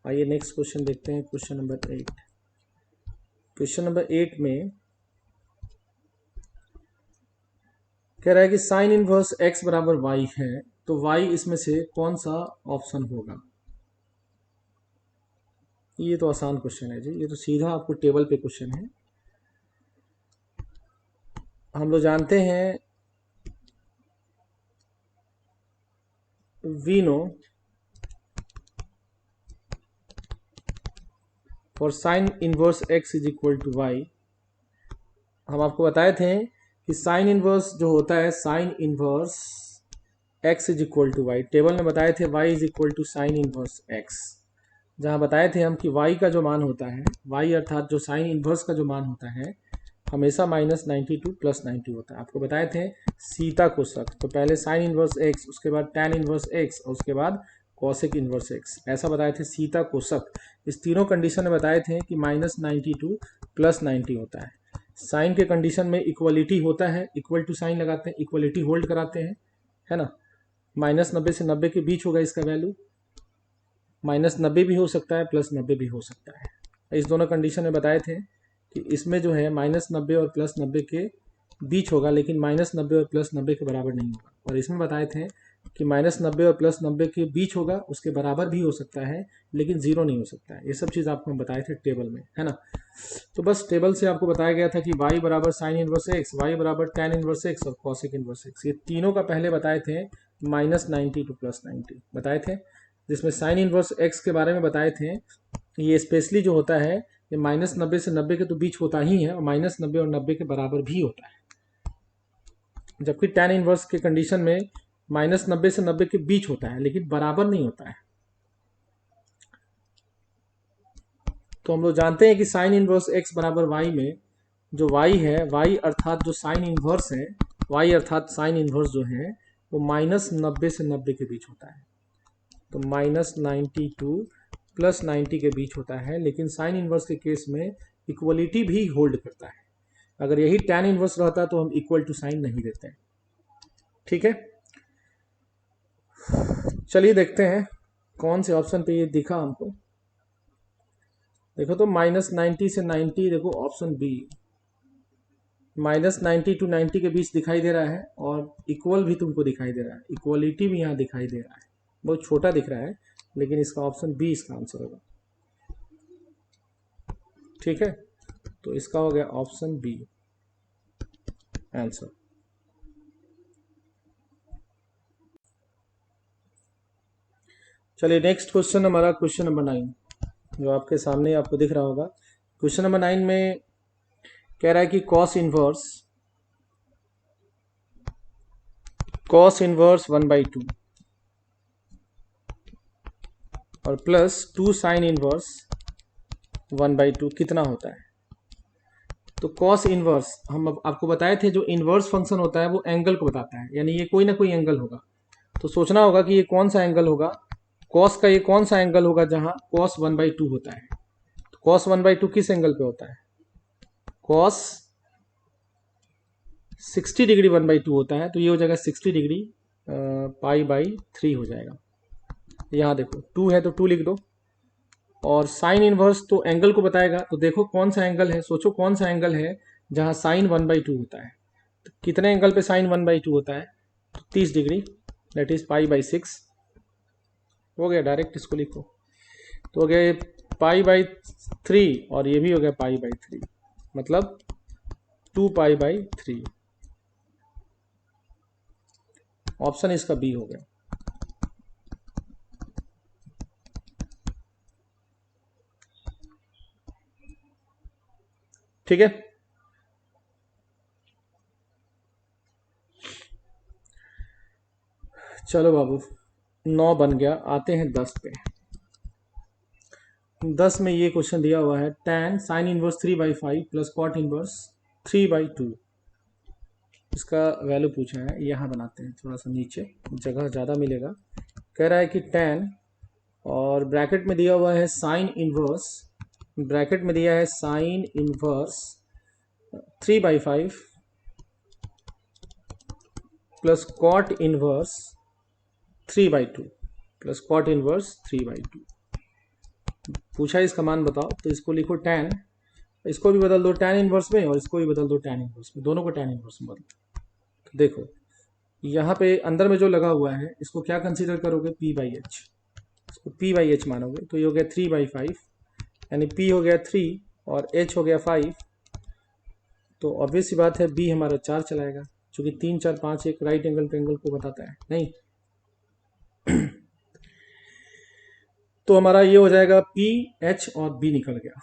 आइए नेक्स्ट क्वेश्चन देखते हैं, क्वेश्चन नंबर 8। क्वेश्चन नंबर 8 में कह रहा है कि साइन इनवर्स एक्स बराबर वाई है, तो वाई इसमें से कौन सा ऑप्शन होगा। ये तो आसान क्वेश्चन है जी, ये तो सीधा आपको टेबल पे क्वेश्चन है। हम लोग जानते हैं, we know for sine inverse x is equal to y. हम आपको बताए थे कि साइन इनवर्स जो होता है, sine inverse x is equal to y, table में बताए थे y is equal to sine inverse x, जहाँ बताए थे हम कि वाई का जो मान होता है, वाई अर्थात जो साइन इनवर्स का जो मान होता है, हमेशा -92 प्लस 90 होता है। आपको बताए थे सीता कोसक, तो पहले साइन इनवर्स एक्स, उसके बाद टैन इनवर्स एक्स, और उसके बाद कॉसेक इनवर्स एक्स, ऐसा बताए थे सीता कोसक। इस तीनों कंडीशन में बताए थे कि -92 प्लस 90 होता है। साइन के कंडीशन में इक्वलिटी होता है, इक्वल टू साइन लगाते हैं, इक्वलिटी होल्ड कराते हैं, है ना। -90 से 90 के बीच होगा इसका वैल्यू, -90 भी हो सकता है, +90 भी हो सकता है। इस दोनों कंडीशन में बताए थे कि इसमें जो है -90 और +90 के बीच होगा, लेकिन -90 और +90 के बराबर नहीं होगा। और इसमें बताए थे कि -90 और +90 के बीच होगा, उसके बराबर भी हो सकता है, लेकिन 0 नहीं हो सकता है। ये सब चीज़ आपको हम बताए थे टेबल में, है ना। तो बस टेबल से आपको बताया गया था कि y बराबर साइन इनवर्स एक्स, वाई बराबर टैन इनवर्स एक्स और कॉसेक इनवर्स एक्स, ये तीनों का पहले बताए थे -90 टू +90 बताए थे, जिसमें साइन इनवर्स एक्स के बारे में बताए थे। ये स्पेशली जो होता है ये -90 से 90 के तो बीच होता ही है, और -90 और 90 के बराबर भी होता है, जबकि टैन इनवर्स के कंडीशन में -90 से 90 के बीच होता है, लेकिन बराबर नहीं होता है। तो हम लोग जानते हैं कि साइन इनवर्स एक्स बराबर वाई में जो वाई है, वाई अर्थात जो साइन इनवर्स है, वाई अर्थात साइन इनवर्स जो है वो -90 से 90 के बीच होता है। तो -92 प्लस 90 के बीच होता है, लेकिन साइन इनवर्स के केस में इक्वलिटी भी होल्ड करता है। अगर यही टैन इनवर्स रहता तो हम इक्वल टू साइन नहीं देते, ठीक है। चलिए देखते हैं कौन से ऑप्शन पे ये दिखा हमको। देखो तो -90 से 90, देखो ऑप्शन बी, -90 टू 90 के बीच दिखाई दे रहा है, और इक्वल भी तुमको दिखाई दे रहा है, इक्वलिटी भी यहाँ दिखाई दे रहा है, बहुत छोटा दिख रहा है, लेकिन इसका ऑप्शन बी इसका आंसर होगा, ठीक है। तो इसका हो गया ऑप्शन बी आंसर। चलिए नेक्स्ट क्वेश्चन हमारा क्वेश्चन नंबर 9, जो आपके सामने आपको दिख रहा होगा। क्वेश्चन नंबर 9 में कह रहा है कि कॉस इनवर्स 1/2 और +2 साइन इनवर्स 1/2 कितना होता है। तो कॉस इनवर्स हम आपको बताए थे, जो इनवर्स फंक्शन होता है वो एंगल को बताता है, यानी ये कोई ना कोई एंगल होगा। तो सोचना होगा कि ये कौन सा एंगल होगा, कॉस का ये कौन सा एंगल होगा जहां कॉस 1/2 होता है। तो कॉस 1/2 किस एंगल पे होता है, कॉस 60 डिग्री 1/2 होता है, तो ये हो जाएगा 60 डिग्री π/3 हो जाएगा। यहाँ देखो 2 है तो 2 लिख दो, और साइन इनवर्स तो एंगल को बताएगा, तो देखो कौन सा एंगल है, सोचो कौन सा एंगल है जहाँ साइन 1/2 होता है। तो कितने एंगल पे साइन 1/2 होता है? तो 30 डिग्री, दैट इज π/6। हो गया, डायरेक्ट इसको लिखो। तो हो गया π/3 और ये भी हो गया π/3, मतलब 2π/3। ऑप्शन इसका बी हो गया। ठीक है, चलो बाबू, 9 बन गया। आते हैं 10 पे। 10 में ये क्वेश्चन दिया हुआ है, tan sine inverse 3/5 plus cot inverse 3/2। इसका वैल्यू पूछा है, यहाँ बनाते हैं, थोड़ा सा नीचे जगह ज़्यादा मिलेगा। कह रहा है कि tan, और ब्रैकेट में दिया हुआ है साइन इनवर्स, ब्रैकेट में दिया है sine inverse 3/5 plus cot inverse 3/2 plus cot inverse 3/2। पूछा इसका मान बताओ, तो इसको लिखो tan, इसको भी बदल दो tan इनवर्स में और इसको भी बदल दो tan इनवर्स में, दोनों को tan इनवर्स में बदलो। तो देखो यहाँ पे अंदर में जो लगा हुआ है इसको क्या कंसीडर करोगे? p/h, इसको p/h मानोगे। तो ये हो गया 3/5, यानी p हो गया 3 और h हो गया 5। तो ऑब्वियस सी बात है b हमारा 4 चलाएगा, क्योंकि 3 4 5 एक राइट एंगल ट्रायंगल को बताता है, नहीं? तो हमारा ये हो जाएगा p, h और b निकल गया।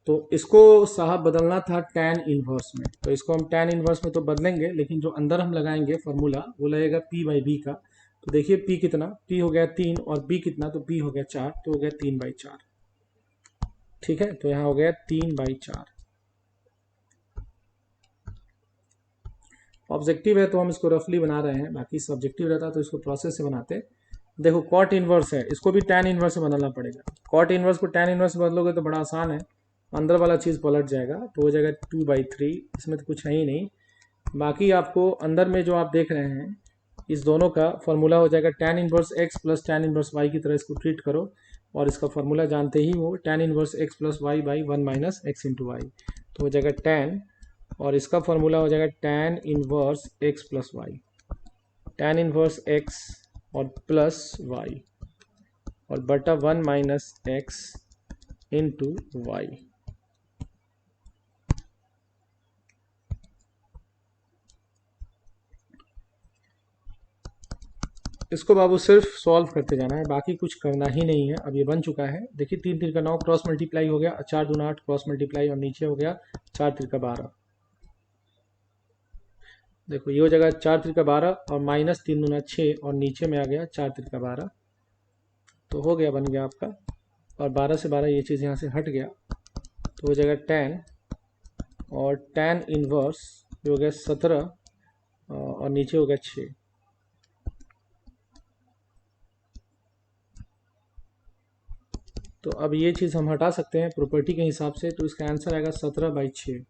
तो इसको साहब बदलना था tan इनवर्स में, तो इसको हम tan इनवर्स में तो बदलेंगे, लेकिन जो अंदर हम लगाएंगे फॉर्मूला वो लगेगा p/b का। तो देखिए p कितना, p हो गया 3 और b कितना, तो b हो गया 4, तो हो गया 3/4। ठीक है, तो यहाँ हो गया 3/4। ऑब्जेक्टिव है तो हम इसको रफली बना रहे हैं, बाकी सब्जेक्टिव रहता तो इसको प्रोसेस से बनाते। देखो कॉट इनवर्स है, इसको भी tan इनवर्स से बदलना पड़ेगा। कॉट इनवर्स को tan इनवर्स से बदलोगे तो बड़ा आसान है, अंदर वाला चीज़ पलट जाएगा, तो हो जाएगा 2/3। इसमें तो कुछ है ही नहीं। बाकी आपको अंदर में जो आप देख रहे हैं इस दोनों का फॉर्मूला हो जाएगा tan inverse x plus tan inverse y की तरह इसको ट्रीट करो, और इसका फॉर्मूला जानते ही हो, tan inverse x plus y by 1 minus x into y. तो हो जाएगा tan, और इसका फॉर्मूला हो जाएगा tan inverse x plus y, tan inverse x और प्लस y और बटा 1 माइनस एक्स इंटू वाई। इसको बाबू सिर्फ सॉल्व करते जाना है, बाकी कुछ करना ही नहीं है। अब ये बन चुका है, देखिए 3 3 का 9 क्रॉस मल्टीप्लाई हो गया, 4 दूना 8 क्रॉस मल्टीप्लाई, और नीचे हो गया 4 3 का 12। देखो ये हो जाएगा 4 3 का 12 और माइनस 3 दूना 6, और नीचे में आ गया 4 3 का 12। तो हो गया, बन गया आपका, और 12 से 12 ये चीज़ यहाँ से हट गया, तो हो जाएगा tan, और tan इनवर्स ये हो गया 17 और नीचे हो गया 6। तो अब ये चीज़ हम हटा सकते हैं प्रॉपर्टी के हिसाब से, तो इसका आंसर आएगा 17/6,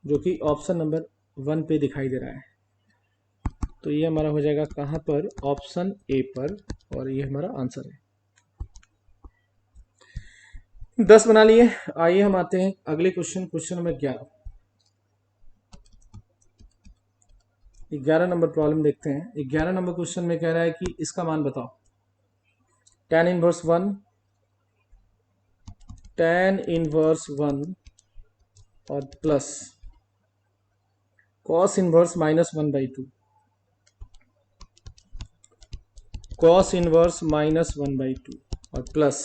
जो कि ऑप्शन नंबर 1 पे दिखाई दे रहा है। तो ये हमारा हो जाएगा कहाँ पर? ऑप्शन ए पर, और ये हमारा आंसर है। 10 बना लिए। आइए हम आते हैं अगले question, question number 11। 11 number problem देखते हैं। 11 नंबर क्वेश्चन में कह रहा है कि इसका मान बताओ। tan इनवर्स 1, tan इनवर्स 1 और plus cos inverse -1/2, cos inverse -1/2 और प्लस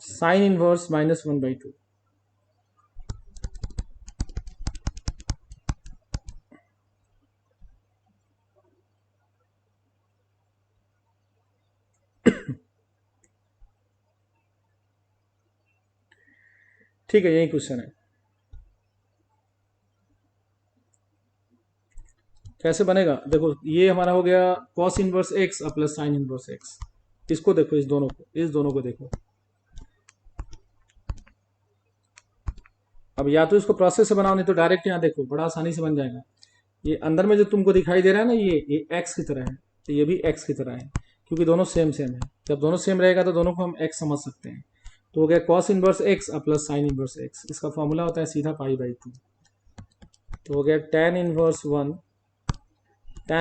sin इनवर्स -1/2। ठीक है, यही क्वेश्चन है। कैसे बनेगा? देखो ये हमारा हो गया cos इनवर्स x और प्लस sin इनवर्स x। इसको देखो, इस दोनों को देखो। अब या तो इसको प्रोसेस से बनाओ, नहीं तो डायरेक्ट यहाँ देखो, बड़ा आसानी से बन जाएगा। ये अंदर में जो तुमको दिखाई दे रहा है ना, ये x की तरह है, तो ये भी x की तरह है, क्योंकि दोनों सेम सेम है। जब दोनों सेम रहेगा तो दोनों को हम x समझ सकते हैं। तो हो गया cos inverse x plus sine inverse x, इसका फॉर्मूला होता है सीधा π/2। तो हो गया tan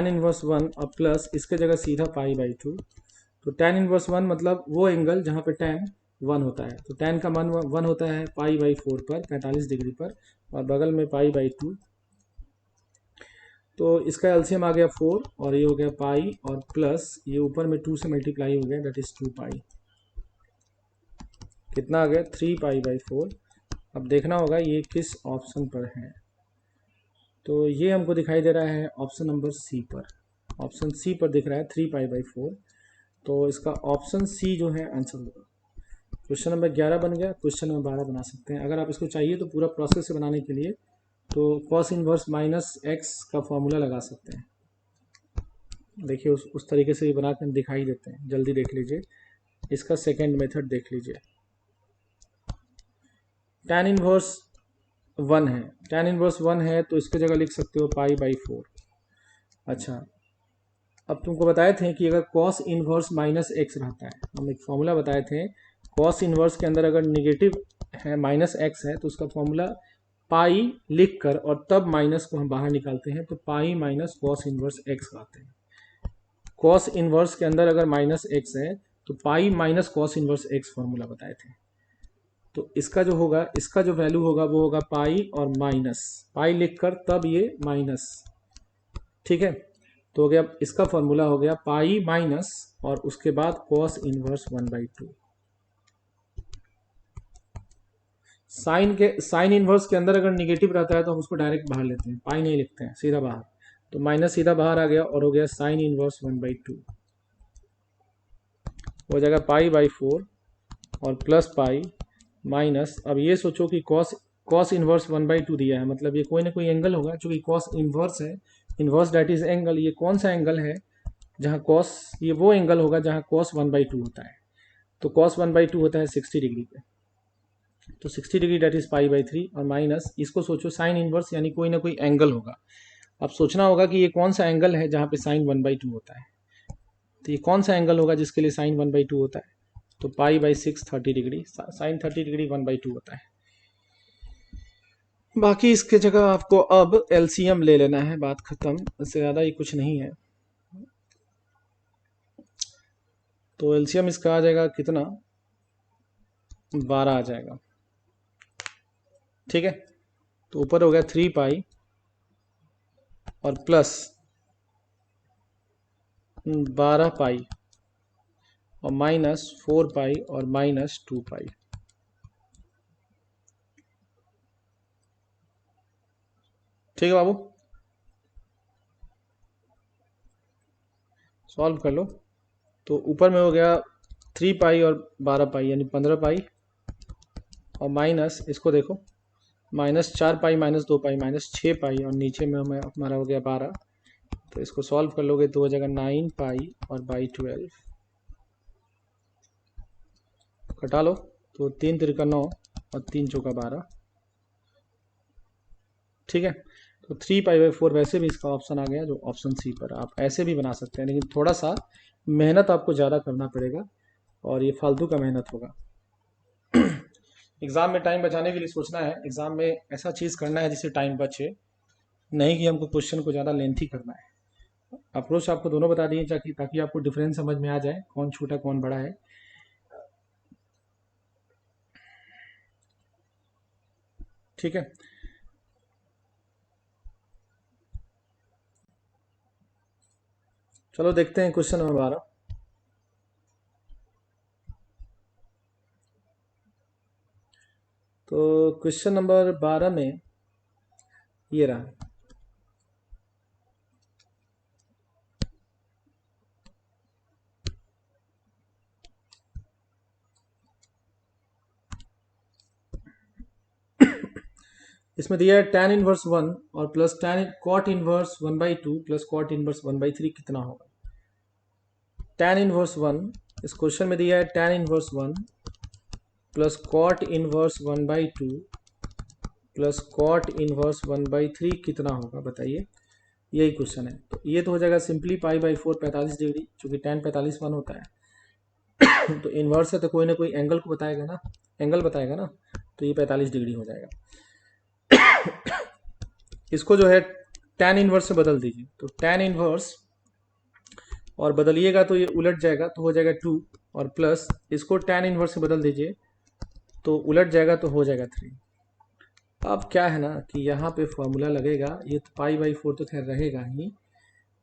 इनवर्स वन अब प्लस इसके जगह सीधा π/2। तो tan इनवर्स वन मतलब वो एंगल जहाँ पे tan 1 होता है, तो tan का मान 1 होता है π/4 पर 45 डिग्री पर, और बगल में π/2। तो इसका एलसीएम आ गया 4 और ये हो गया पाई और प्लस ये ऊपर में 2 से मल्टीप्लाई हो गया, दैट इज 2 पाई। कितना आ गया 3π/4। अब देखना होगा ये किस ऑप्शन पर है। तो ये हमको दिखाई दे रहा है ऑप्शन नंबर सी पर। ऑप्शन सी पर दिख रहा है 3π/4। तो इसका ऑप्शन सी जो है आंसर होगा। क्वेश्चन नंबर 11 बन गया। क्वेश्चन नंबर 12 बना सकते हैं अगर आप इसको चाहिए तो पूरा प्रोसेस से बनाने के लिए। तो कॉस इनवर्स माइनस एक्स का फॉर्मूला लगा सकते हैं। देखिए उस तरीके से ये बना कर दिखाई देते हैं, जल्दी देख लीजिए। इसका सेकेंड मेथड देख लीजिए। tan इनवर्स 1 है, tan इनवर्स 1 है तो इसके जगह लिख सकते हो π/4। अच्छा, अब तुमको बताए थे कि अगर cos इनवर्स माइनस एक्स रहता है, हम एक फॉर्मूला बताए थे cos इनवर्स के अंदर अगर निगेटिव है माइनस एक्स है तो उसका फॉर्मूला पाई लिख कर और तब माइनस को हम बाहर निकालते हैं, तो pi minus cos inverse x आते हैं। कॉस इनवर्स के अंदर अगर माइनस एक्स है तो pi minus cos inverse x formula बताए थे। तो इसका जो होगा, इसका जो वैल्यू होगा वो होगा पाई और माइनस पाई लिखकर तब ये माइनस, ठीक है। तो हो गया इसका फॉर्मूला हो गया पाई माइनस और उसके बाद कॉस इनवर्स 1/2। साइन इनवर्स के अंदर अगर निगेटिव रहता है तो हम उसको डायरेक्ट बाहर लेते हैं, पाई नहीं लिखते हैं, सीधा बाहर। तो माइनस सीधा बाहर आ गया और हो गया साइन इनवर्स 1/2 हो जाएगा π/4 और प्लस पाई माइनस। अब ये सोचो कि कॉस इनवर्स 1/2 दिया है, मतलब ये कोई ना कोई एंगल होगा। चूंकि कॉस इनवर्स है, इनवर्स डैट इज एंगल, ये कौन सा एंगल है जहाँ कॉस, ये वो एंगल होगा जहाँ कॉस 1/2 होता है। तो कॉस 1/2 होता है 60 डिग्री पे, तो 60 डिग्री डैट इज π/3 और माइनस इसको सोचो साइन इनवर्स, यानी कोई ना कोई एंगल होगा। अब सोचना होगा कि ये कौन सा एंगल है जहाँ पे साइन 1/2 होता है। तो ये कौन सा एंगल होगा जिसके लिए साइन 1/2 होता है। तो π/6 30 डिग्री, साइन 30 डिग्री 1/2 होता है। बाकी इसके जगह आपको अब एलसीएम ले लेना है, बात खत्म, इससे ज़्यादा ही कुछ नहीं है। तो एलसीएम इसका आ जाएगा कितना, 12 आ जाएगा, ठीक है। तो ऊपर हो गया 3 पाई और प्लस 12 पाई और माइनस 4 पाई और माइनस 2 पाई। ठीक है बाबू, सॉल्व कर लो। तो ऊपर में हो गया 3 पाई और 12 पाई यानी 15 पाई और माइनस इसको देखो minus 4 pi minus 2 pi minus 6 पाई और नीचे में हमें हमारा हो गया 12। तो इसको सॉल्व कर लोगे तो हो जाएगा 9 पाई और बाई 12, कटा लो। तो 3 तिरका 9 और 3 चौका 12, ठीक है। तो 3π/4 वैसे भी इसका ऑप्शन आ गया जो ऑप्शन सी पर। आप ऐसे भी बना सकते हैं लेकिन थोड़ा सा मेहनत आपको ज़्यादा करना पड़ेगा और ये फालतू का मेहनत होगा। एग्ज़ाम में टाइम बचाने के लिए सोचना है, एग्ज़ाम में ऐसा चीज़ करना है जिससे टाइम बचे, नहीं कि हमको क्वेश्चन को ज़्यादा लेंथी करना है। अप्रोच आपको दोनों बता दिए ताकि आपको डिफरेंस समझ में आ जाए, कौन छोटा कौन बड़ा है। ठीक है, चलो देखते हैं क्वेश्चन नंबर 12। तो क्वेश्चन नंबर 12 में ये रहा, इसमें दिया है tan इनवर्स 1 और plus cot inverse 1/2 plus cot inverse 1/3 कितना होगा। tan इनवर्स 1 इस क्वेश्चन में दिया है tan inverse 1 plus cot inverse 1/2 plus cot inverse 1/3 कितना होगा बताइए, यही क्वेश्चन है। तो ये तो हो जाएगा सिंपली π/4 45 डिग्री, चूंकि tan 45 1 होता है। तो इन्वर्स है तो कोई ना कोई एंगल को बताएगा ना, एंगल बताएगा ना, तो ये 45 डिग्री हो जाएगा। इसको जो है tan इन्वर्स से बदल दीजिए, तो tan इन्वर्स और बदलिएगा तो ये उलट जाएगा, तो हो जाएगा 2, और प्लस इसको tan इन्वर्स से बदल दीजिए तो उलट जाएगा तो हो जाएगा 3। अब क्या है ना कि यहाँ पे फॉर्मूला लगेगा, ये तो π/4 तो खैर रहेगा ही,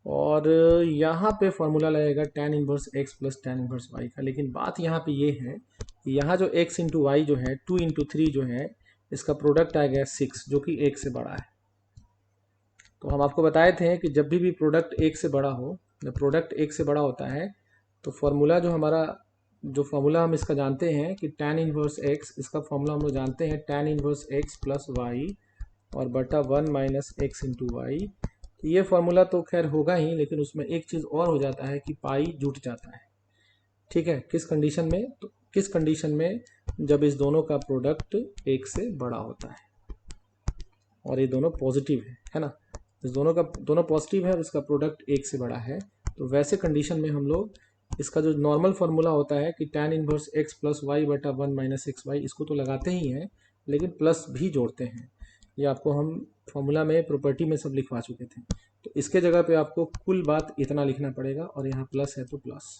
और यहाँ पे फॉर्मूला लगेगा tan inverse x plus tan inverse y का। लेकिन बात यहाँ पे ये है कि यहाँ जो x इंटू वाई जो है 2 इंटू 3 जो है, इसका प्रोडक्ट आ गया 6 जो कि 1 से बड़ा है। तो हम आपको बताए थे कि जब भी प्रोडक्ट 1 से बड़ा हो, जब प्रोडक्ट 1 से बड़ा होता है तो फॉर्मूला जो हमारा, जो फॉर्मूला हम इसका जानते हैं कि tan इन्वर्स x, इसका फॉर्मूला हम लोग जानते हैं tan inverse x plus y और बटा 1 माइनस एक्स इंटू वाई। तो ये फॉर्मूला तो खैर होगा ही, लेकिन उसमें एक चीज़ और हो जाता है कि पाई जुट जाता है। ठीक है, किस कंडीशन में? तो किस कंडीशन में? जब इस दोनों का प्रोडक्ट 1 से बड़ा होता है और ये दोनों पॉजिटिव है ना, इस दोनों पॉजिटिव है और इसका प्रोडक्ट 1 से बड़ा है, तो वैसे कंडीशन में हम लोग इसका जो नॉर्मल फार्मूला होता है कि tan inverse x plus y बटा 1 माइनस एक्स वाई, इसको तो लगाते ही हैं लेकिन प्लस भी जोड़ते हैं। ये आपको हम फार्मूला में प्रॉपर्टी में सब लिखवा चुके थे। तो इसके जगह पे आपको कुल बात इतना लिखना पड़ेगा, और यहाँ प्लस है तो प्लस।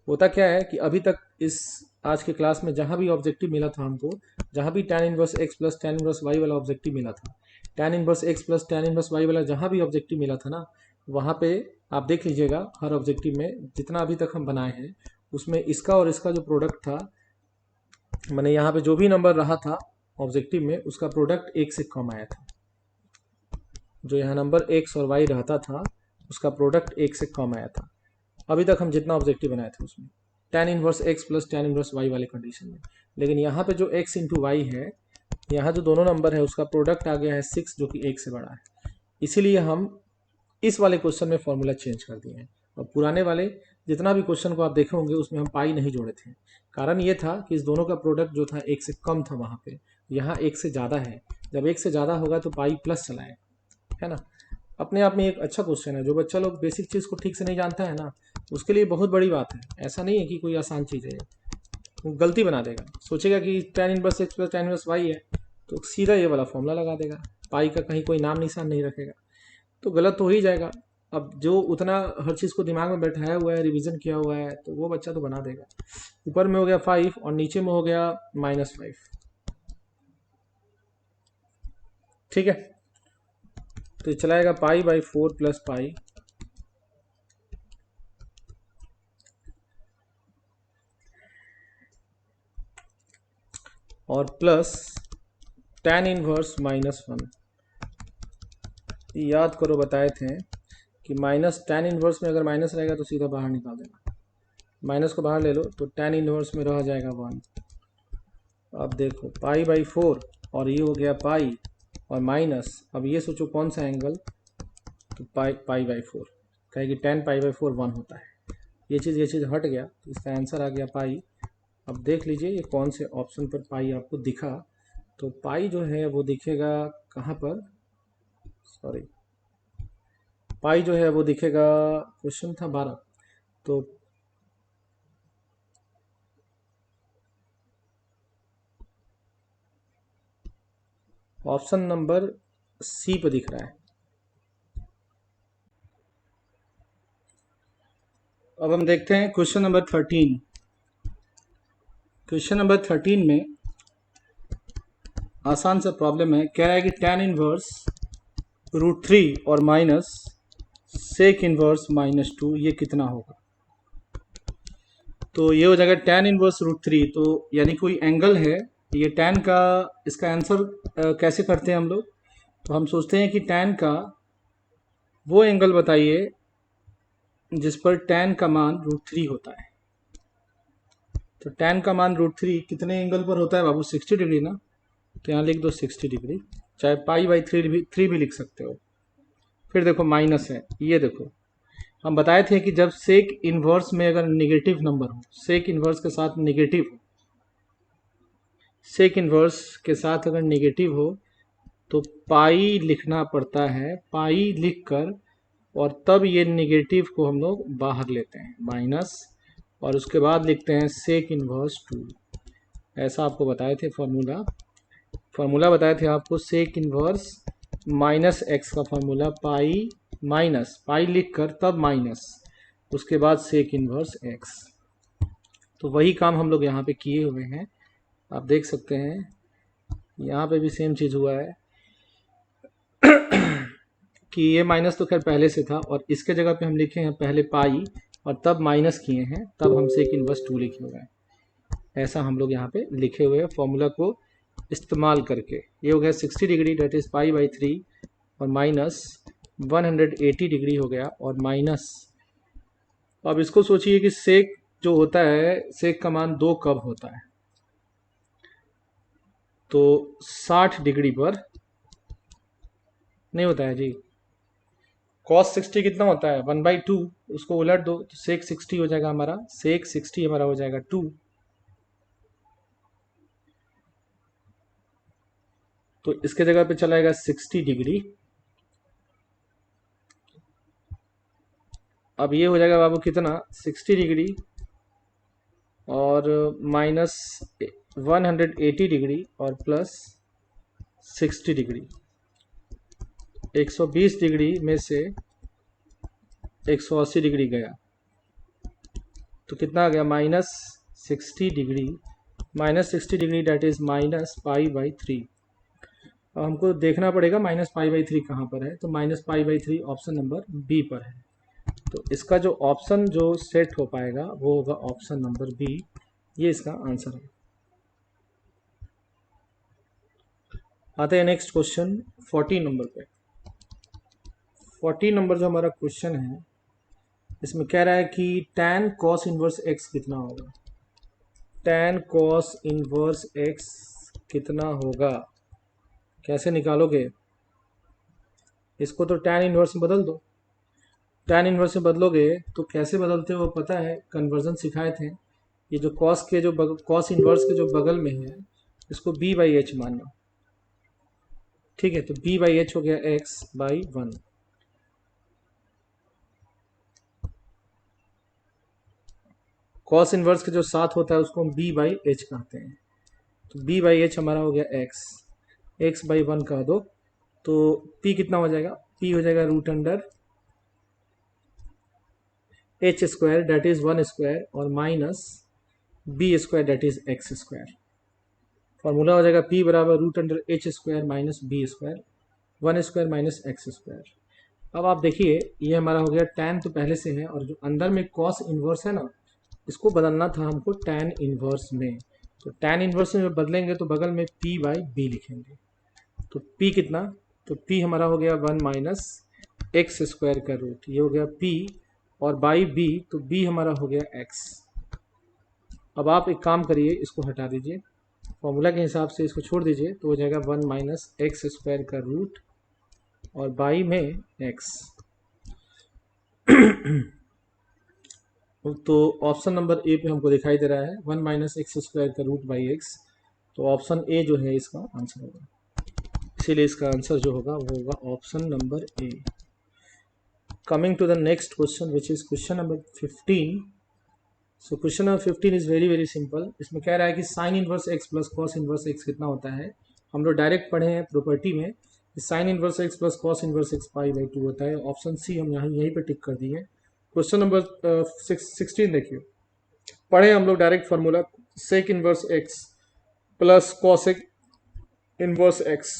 होता क्या है कि अभी तक इस आज के क्लास में जहाँ भी ऑब्जेक्टिव मिला था हमको, जहाँ भी tan inverse x plus tan inverse y वाला ऑब्जेक्टिव मिला था, tan inverse x plus tan inverse y वाला जहाँ भी ऑब्जेक्टिव मिला था ना, वहाँ पे आप देख लीजिएगा हर ऑब्जेक्टिव में जितना अभी तक हम बनाए हैं उसमें इसका और इसका जो प्रोडक्ट था, मैंने यहाँ पे जो भी नंबर रहा था ऑब्जेक्टिव में उसका प्रोडक्ट 1 से कम आया था। जो यहाँ नंबर x और y रहता था उसका प्रोडक्ट 1 से कम आया था अभी तक हम जितना ऑब्जेक्टिव बनाए थे उसमें, tan inverse x plus tan inverse y वाले कंडीशन में। लेकिन यहाँ पे जो x इंटू वाई है, यहाँ जो दोनों नंबर है उसका प्रोडक्ट आ गया है 6 जो कि 1 से बड़ा है। इसीलिए हम इस वाले क्वेश्चन में फॉर्मूला चेंज कर दिए हैं, और पुराने वाले जितना भी क्वेश्चन को आप देखे होंगे उसमें हम पाई नहीं जोड़े थे। कारण ये था कि इस दोनों का प्रोडक्ट जो था 1 से कम था वहाँ पे, यहाँ 1 से ज़्यादा है। जब 1 से ज़्यादा होगा तो पाई प्लस चलाए, है ना। अपने आप में एक अच्छा क्वेश्चन है। जो बच्चा लोग बेसिक चीज़ को ठीक से नहीं जानता है ना, उसके लिए बहुत बड़ी बात है। ऐसा नहीं है कि कोई आसान चीज़ है, वो गलती बना देगा, सोचेगा कि tan inverse x plus tan inverse y है तो सीधा ये वाला फॉर्मूला लगा देगा, पाई का कहीं कोई नाम निशान नहीं रखेगा, तो गलत तो हो ही जाएगा। अब जो उतना हर चीज़ को दिमाग में बैठाया हुआ है, रिवीजन किया हुआ है, तो वो बच्चा तो बना देगा। ऊपर में हो गया 5 और नीचे में हो गया -5। ठीक है, तो चलाएगा π/4 प्लस पाई और प्लस tan इनवर्स -1। याद करो बताए थे कि माइनस tan इनवर्स में अगर माइनस रहेगा तो सीधा बाहर निकाल देना, माइनस को बाहर ले लो तो tan इनवर्स में रह जाएगा 1। अब देखो π/4 और ये हो गया पाई और माइनस, अब ये सोचो कौन सा एंगल, तो π/4 कहेगी tan π/4 1 होता है। ये चीज़ हट गया तो इसका आंसर आ गया पाई। अब देख लीजिए ये कौन से ऑप्शन पर पाई आपको दिखा, तो पाई जो है वो दिखेगा कहाँ पर, सॉरी, पाई जो है वो दिखेगा, क्वेश्चन था 12, तो ऑप्शन नंबर सी पे दिख रहा है। अब हम देखते हैं क्वेश्चन नंबर 13। क्वेश्चन नंबर 13 में आसान सा प्रॉब्लम है, कह रहा है कि tan इनवर्स √3 और माइनस सेक इनवर्स -2 ये कितना होगा। तो ये हो जाएगा tan इनवर्स √3, तो यानी कोई एंगल है, ये tan का, इसका आंसर कैसे करते हैं हम लोग, तो हम सोचते हैं कि tan का वो एंगल बताइए जिस पर tan का मान √3 होता है। तो tan का मान √3 कितने एंगल पर होता है बाबू, 60 डिग्री ना, तो यहाँ लिख दो 60 डिग्री, चाहे π/3 भी लिख सकते हो। फिर देखो माइनस है, ये देखो हम बताए थे कि जब सेक इन्वर्स में अगर निगेटिव नंबर हो, सेक इन्वर्स के साथ निगेटिव हो, सेक इन्वर्स के साथ अगर निगेटिव हो तो पाई लिखना पड़ता है, पाई लिखकर और तब ये निगेटिव को हम लोग बाहर लेते हैं, माइनस और उसके बाद लिखते हैं सेक इनवर्स 2। ऐसा आपको बताए थे फॉर्मूला बताए थे आपको, सेक इनवर्स माइनस एक्स का फॉर्मूला पाई, माइनस पाई लिख कर तब माइनस, उसके बाद सेक इनवर्स एक्स। तो वही काम हम लोग यहाँ पे किए हुए हैं, आप देख सकते हैं यहाँ पे भी सेम चीज़ हुआ है कि ये माइनस तो खैर पहले से था, और इसके जगह पे हम लिखे हैं पहले पाई और तब माइनस किए हैं, तब हम सेक इनवर्स 2 लिखे हुए हैं। ऐसा हम लोग यहाँ पे लिखे हुए हैं फॉर्मूला को इस्तेमाल करके। ये हो गया 60 degree, that is pi by 3, और माइनस 180 डिग्री हो गया, और माइनस, अब इसको सोचिए कि सेक जो होता है, सेक का मान 2 कब होता है, तो 60 डिग्री पर नहीं होता है जी। cos 60 कितना होता है, 1/2, उसको उलट दो तो सेक 60 हो जाएगा हमारा, सेक 60 हमारा हो जाएगा 2। तो इसके जगह पे चलाएगा 60 डिग्री। अब ये हो जाएगा बाबू कितना, 60 डिग्री और माइनस 180 डिग्री और प्लस 60 डिग्री। 120 डिग्री में से 180 डिग्री गया तो कितना आ गया, minus 60 degree, minus 60 degree date is minus pi by 3। अब हमको देखना पड़ेगा माइनस पाई बाई 3 कहाँ पर है, तो minus pi by 3 option number B पर है। तो इसका जो ऑप्शन जो सेट हो पाएगा वो होगा ऑप्शन नंबर बी, ये इसका आंसर है। आते हैं नेक्स्ट क्वेश्चन 14 नंबर पे। 14 नंबर जो हमारा क्वेश्चन है, इसमें कह रहा है कि tan cos इनवर्स x कितना होगा। tan cos इनवर्स x कितना होगा, कैसे निकालोगे इसको, तो tan इनवर्स में बदल दो। tan इनवर्स में बदलोगे तो कैसे बदलते हो पता है, कन्वर्जन सिखाए थे। ये जो cos के जो cos इनवर्स के जो बगल में है, इसको b बाई एच मानना, ठीक है। तो b बाई एच हो गया x बाई 1। cos इनवर्स के जो साथ होता है उसको हम b बाई एच कहते हैं। तो b बाई एच हमारा हो गया x बाई 1 कह दो, तो p कितना हो जाएगा, p हो जाएगा root under h square that is 1 square और minus b square that is x square. Formula हो जाएगा p बराबर root under h square minus b square, 1 square minus x square. अब आप देखिए ये हमारा हो गया tan तो पहले से है, और जो अंदर में cos इनवर्स है ना, इसको बदलना था हमको tan इनवर्स में। तो tan इनवर्स में बदलेंगे तो बगल में p बाई बी लिखेंगे। तो p कितना, तो p हमारा हो गया 1 माइनस एक्स स्क्वायर का रूट, ये हो गया p, और बाई b तो b हमारा हो गया x। अब आप एक काम करिए, इसको हटा दीजिए, फॉर्मूला के हिसाब से इसको छोड़ दीजिए, तो हो जाएगा 1 माइनस एक्स स्क्वायर का रूट और बाई में x। तो ऑप्शन नंबर ए पे हमको दिखाई दे रहा है 1 माइनस एक्स स्क्वायर का रूट बाई एक्स, तो ऑप्शन ए जो है इसका आंसर होगा। इसीलिए इसका आंसर जो होगा वो होगा option number A. Coming to the next question which is question number 15। So question number 15 is very very simple. इसमें कह रहा है कि sine inverse x plus cos inverse x कितना होता है। हम लोग डायरेक्ट पढ़े हैं प्रॉपर्टी में कि sine inverse x plus cos inverse x pi by 2 होता है। ऑप्शन सी हम यहीं पे टिक कर दिए। क्वेश्चन नंबर 16 देखिए, पढ़े हम लोग direct formula, sec inverse x plus cosec inverse x,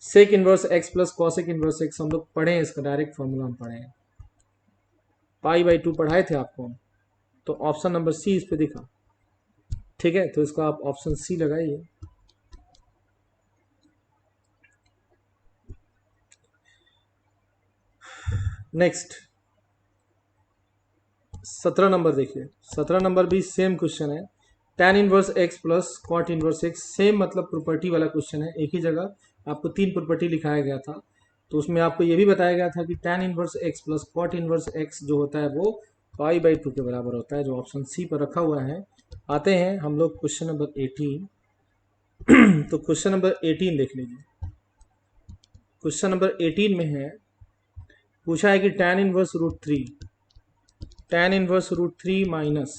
sec inverse x plus cosec inverse x हम लोग पढ़े हैं, इसका डायरेक्ट फार्मूला हम पढ़े हैं, पाई बाई 2 पढ़ाए थे आपको हम। तो ऑप्शन नंबर सी इस पे दिखा, ठीक है। तो इसको आप ऑप्शन सी लगाइए। नेक्स्ट 17 नंबर देखिए, 17 नंबर भी सेम क्वेश्चन है। tan inverse x plus cot inverse x, same मतलब प्रॉपर्टी वाला क्वेश्चन है। एक ही जगह आपको 3 प्रॉपर्टी लिखाया गया था, तो उसमें आपको ये भी बताया गया था कि tan inverse x plus cot inverse x जो होता है वो पाई बाई 2 के बराबर होता है, जो ऑप्शन सी पर रखा हुआ है। आते हैं हम लोग क्वेश्चन नंबर 18। तो क्वेश्चन नंबर 18 देख लीजिए। क्वेश्चन नंबर 18 में है, पूछा है कि tan inverse root 3 tan inverse root three minus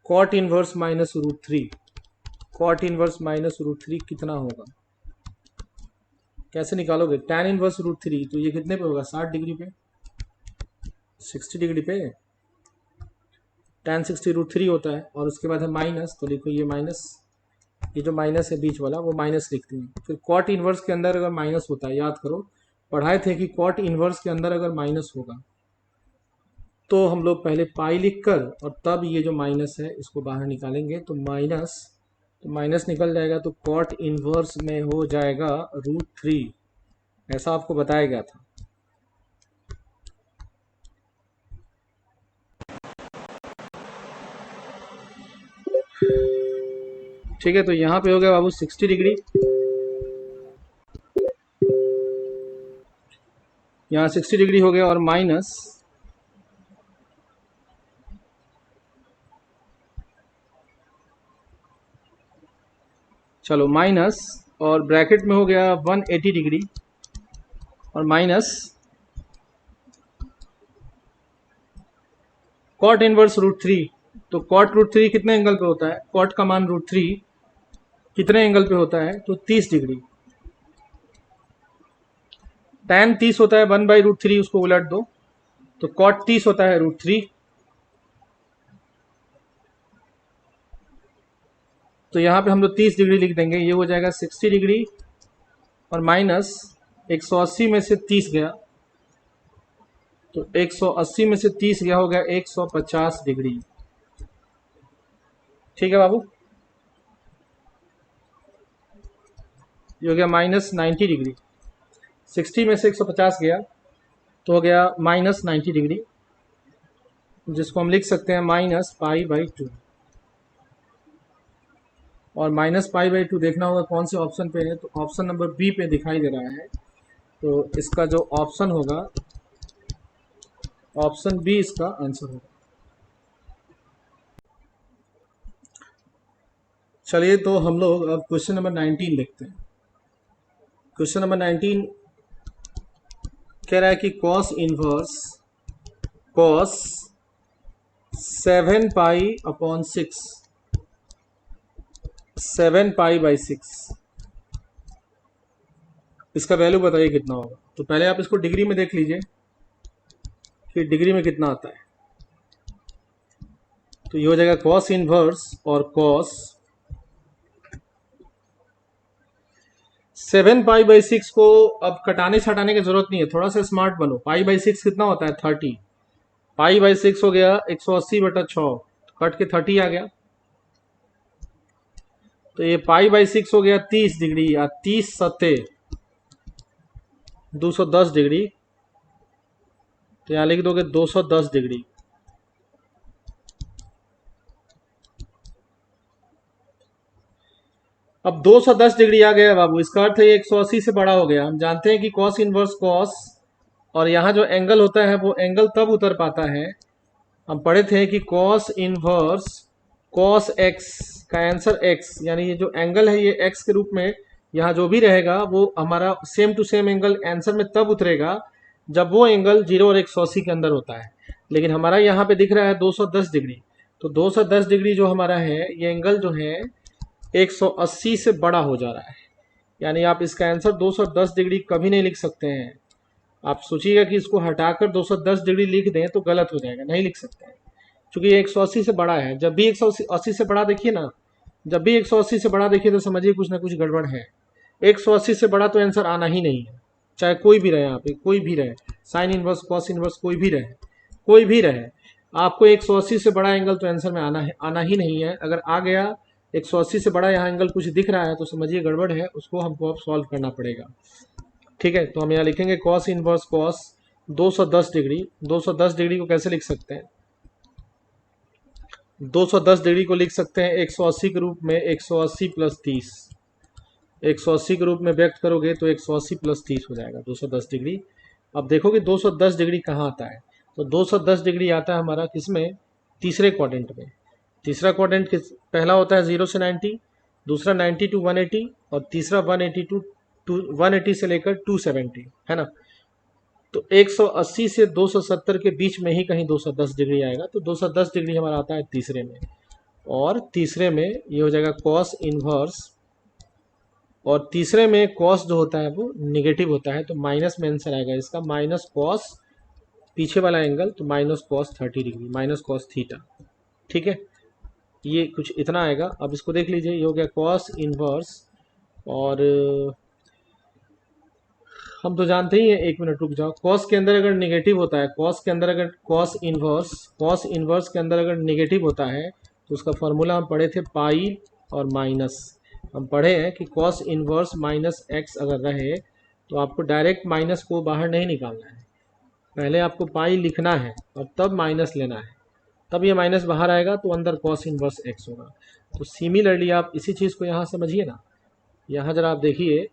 cot inverse minus root three, cot inverse minus root three कितना होगा? कैसे निकालोगे? tan इनवर्स रूट थ्री तो ये कितने पे होगा? 60 डिग्री पे, 60 डिग्री पे tan 60 रूट थ्री होता है, और उसके बाद है माइनस, तो लिखो ये माइनस, ये जो माइनस है बीच वाला वो माइनस लिखते हैं। फिर कॉट इनवर्स के अंदर अगर माइनस होता है, याद करो पढ़ाए थे कि कॉट इनवर्स के अंदर अगर माइनस होगा तो हम लोग पहले पाई लिखकर और तब ये जो माइनस है इसको बाहर निकालेंगे, तो माइनस, तो माइनस निकल जाएगा, तो कॉट इनवर्स में हो जाएगा रूट थ्री, ऐसा आपको बताया गया था। ठीक है, तो यहाँ पे हो गया बाबू 60 डिग्री, यहाँ 60 डिग्री हो गया और माइनस, चलो माइनस, और ब्रैकेट में हो गया 180 डिग्री और minus cot inverse root three. तो कॉट रूट थ्री कितने एंगल पे होता है? कॉट का मान रूट थ्री कितने एंगल पे होता है? तो 30 डिग्री। tan 30 होता है 1/√3, उसको उलट दो तो कॉट 30 होता है √3। तो यहाँ पे हम लोग 30 डिग्री लिख देंगे, ये हो जाएगा 60 डिग्री और माइनस 180 में से 30 गया, तो 180 में से 30 गया, हो गया 150 डिग्री। ठीक है बाबू, ये हो गया माइनस 90 डिग्री। 60 में से 150 गया तो हो गया माइनस 90 डिग्री, जिसको हम लिख सकते हैं -π/2। और -π/2 देखना होगा कौन से ऑप्शन पे है, तो ऑप्शन नंबर बी पे दिखाई दे रहा है, तो इसका जो ऑप्शन होगा, ऑप्शन बी इसका आंसर होगा। चलिए तो हम लोग अब क्वेश्चन नंबर 19 देखते हैं। क्वेश्चन नंबर 19 कह रहा है कि cos 7π/6, 7π/6 इसका वैल्यू बताइए कितना होगा। तो पहले आप इसको डिग्री में देख लीजिए कि डिग्री में कितना आता है। तो ये हो जाएगा cos इनवर्स और cos 7π/6 को अब कटाने छटाने की जरूरत नहीं है, थोड़ा सा स्मार्ट बनो। π/6 कितना होता है? 30। π/6 हो गया 180/6, कट के 30 आ गया, तो ये π/6 हो गया 30 डिग्री, या 30 सत्ते 210 डिग्री, तो यहाँ लिख दोगे 210 डिग्री। अब 210 डिग्री आ गया बाबू, इसका अर्थ है ये 180 से बड़ा हो गया। हम जानते हैं कि cos इनवर्स cos, और यहाँ जो एंगल होता है वो एंगल तब उतर पाता है, हम पढ़े थे कि cos इनवर्स cos x का आंसर x, यानी ये जो एंगल है ये x के रूप में यहाँ जो भी रहेगा वो हमारा same to same angle answer में तब उतरेगा जब वो एंगल 0 और 180 के अंदर होता है। लेकिन हमारा यहाँ पे दिख रहा है 210 डिग्री, तो 210 डिग्री जो हमारा है ये एंगल जो है 180 से बड़ा हो जा रहा है, यानी आप इसका आंसर 210 डिग्री कभी नहीं लिख सकते हैं। आप सोचिएगा कि इसको हटाकर 210 डिग्री लिख दें तो गलत हो जाएगा, नहीं लिख सकते हैं, क्योंकि ये 180 से बड़ा है। जब भी 180 से बड़ा देखिए ना, जब भी 180 से बड़ा देखिए तो समझिए कुछ ना कुछ गड़बड़ है। 180 से बड़ा तो आंसर आना ही नहीं है, चाहे कोई भी रहे, यहाँ पे कोई भी रहे, साइन इनवर्स कॉस इनवर्स कोई भी रहे, कोई भी रहे, आपको 180 से बड़ा एंगल तो आंसर में आना ही नहीं है। अगर आ गया 180 से बड़ा यहाँ एंगल कुछ दिख रहा है तो समझिए गड़बड़ है, उसको हमको अब सॉल्व करना पड़ेगा। ठीक है, तो हम यहाँ लिखेंगे cos inverse cos 210 degree. 210 degree को कैसे लिख सकते हैं? 210 डिग्री को लिख सकते हैं 180 के रूप में, 180 प्लस 30, 180 के रूप में व्यक्त करोगे तो 180 प्लस 30 हो जाएगा 210 डिग्री। अब देखो कि 210 डिग्री कहाँ आता है, तो 210 डिग्री आता है हमारा किसमें? तीसरे क्वाड्रेंट में। तीसरा क्वाड्रेंट किस पहला होता है 0 से 90, दूसरा 90 to 180, और तीसरा 180 से लेकर 270, है ना। तो 180 से 270 के बीच में ही कहीं 210 डिग्री आएगा, तो 210 डिग्री हमारा आता है तीसरे में। और तीसरे में ये हो जाएगा कॉस इनवर्स, और तीसरे में कॉस जो होता है वो निगेटिव होता है, तो माइनस में आंसर आएगा इसका, माइनस कॉस पीछे वाला एंगल, तो minus cos 30 degree, minus cos theta. ठीक है, ये कुछ इतना आएगा। अब इसको देख लीजिए, ये हो गया कॉस इनवर्स, और हम तो जानते ही हैं, एक मिनट रुक जाओ, कॉस के अंदर अगर नेगेटिव होता है, कॉस के अंदर अगर कॉस इनवर्स के अंदर अगर नेगेटिव होता है तो उसका फॉर्मूला हम पढ़े थे पाई और माइनस। हम पढ़े हैं कि कॉस इनवर्स माइनस एक्स अगर रहे तो आपको डायरेक्ट माइनस को बाहर नहीं निकालना है, पहले आपको पाई लिखना है और तब माइनस लेना है, तब ये माइनस बाहर आएगा तो अंदर कॉस इनवर्स एक्स होगा। तो सिमिलरली आप इसी चीज़ को यहाँ समझिए ना, यहाँ जरा आप देखिए,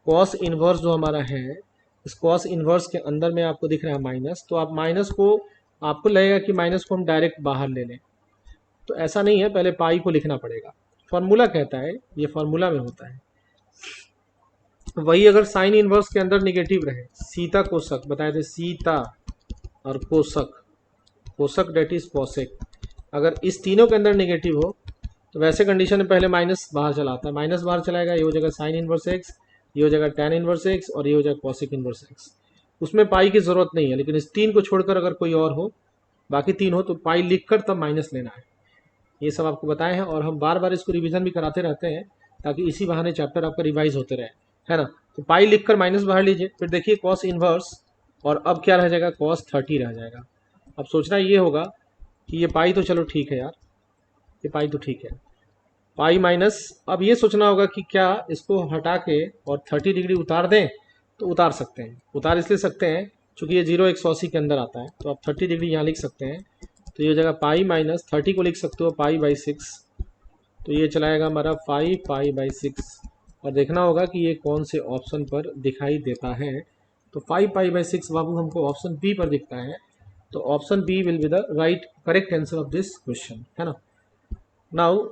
कॉस इनवर्स जो हमारा है, इस कॉस इनवर्स के अंदर में आपको दिख रहा है माइनस, तो आप माइनस को, आपको लगेगा कि माइनस को हम डायरेक्ट बाहर ले लें, तो ऐसा नहीं है, पहले पाई को लिखना पड़ेगा। फॉर्मूला कहता है, ये फॉर्मूला में होता है। वही अगर साइन इनवर्स के अंदर निगेटिव रहे, सीता कोसक बताए थे, सीता और कोसक, कोसक डेट इज कोसेक, अगर इस तीनों के अंदर निगेटिव हो तो वैसे कंडीशन में पहले माइनस बाहर चला आता है, माइनस बाहर चलाएगा, ये हो जाएगा साइन इनवर्स एक्स, ये हो जाएगा टैन इनवर्स एक्स, और ये हो जाएगा कॉसिक इनवर्स एक्स। उसमें पाई की जरूरत नहीं है, लेकिन इस तीन को छोड़कर अगर कोई और हो, बाकी तीन हो, तो पाई लिखकर तब माइनस लेना है। ये सब आपको बताए हैं, और हम बार बार इसको रिवीजन भी कराते रहते हैं ताकि इसी बहाने चैप्टर आपका रिवाइज होते रहे, है ना। तो पाई लिखकर माइनस बाहर लीजिए, फिर देखिए कॉस इनवर्स, और अब क्या रह जाएगा, कॉस 30 रह जाएगा। अब सोचना ये होगा कि ये पाई तो चलो ठीक है यार, ये पाई तो ठीक है, पाई माइनस, अब ये सोचना होगा कि क्या इसको हटा के और 30 डिग्री उतार दें, तो उतार सकते हैं। उतार इसलिए सकते हैं चूंकि ये 0 180 के अंदर आता है, तो आप 30 डिग्री यहाँ लिख सकते हैं, तो ये जगह पाई माइनस 30 को लिख सकते हो पाई बाई 6, तो ये चलाएगा हमारा 5 पाई बाई 6, और देखना होगा कि ये कौन से ऑप्शन पर दिखाई देता है। तो 5 पाई बाई 6 बाबू हमको ऑप्शन बी पर दिखता है, तो option B will be the right correct answer of this question, है ना। Now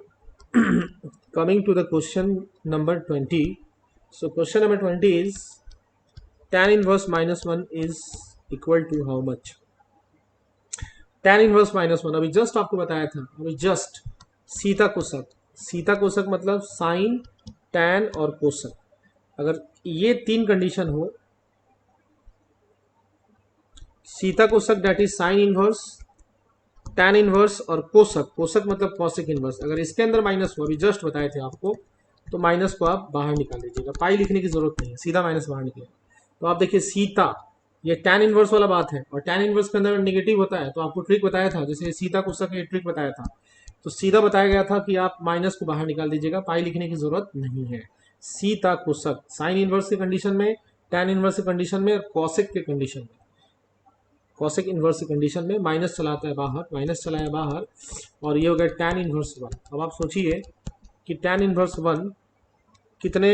coming to the question number 20. So question number 20 is tan inverse minus 1 is equal to how much? tan inverse minus 1 अभी जस्ट आपको बताया था, अभी जस्ट सीता कोसक, सीता कोसक मतलब साइन टैन और कोसक, अगर ये तीन कंडीशन हो, सीता cosec that is sine inverse, tan inverse और कोसक, कोसक मतलब कॉसिक इनवर्स, अगर इसके अंदर माइनस हो, अभी जस्ट बताए थे आपको, तो माइनस को आप बाहर निकाल लीजिएगा, पाई लिखने की जरूरत नहीं है, सीधा माइनस बाहर निकलेगा। तो आप देखिए सीता, ये टैन इनवर्स वाला बात है, और टैन इनवर्स के अंदर निगेटिव होता है, तो आपको ट्रिक बताया था, जैसे सीता कोसक ये ट्रिक बताया था, तो सीधा बताया गया था कि आप माइनस को बाहर निकाल दीजिएगा, पाई लिखने की जरूरत नहीं है। सीता कोसक साइन इनवर्स की कंडीशन में, टैन इनवर्स की कंडीशन में, और कॉसिक के कंडीशन में, कॉसिक इनवर्स की कंडीशन में माइनस चलाता है बाहर, माइनस चलाया बाहर, और ये हो गया टैन इनवर्स 1। अब आप सोचिए कि टैन इनवर्स 1 कितने,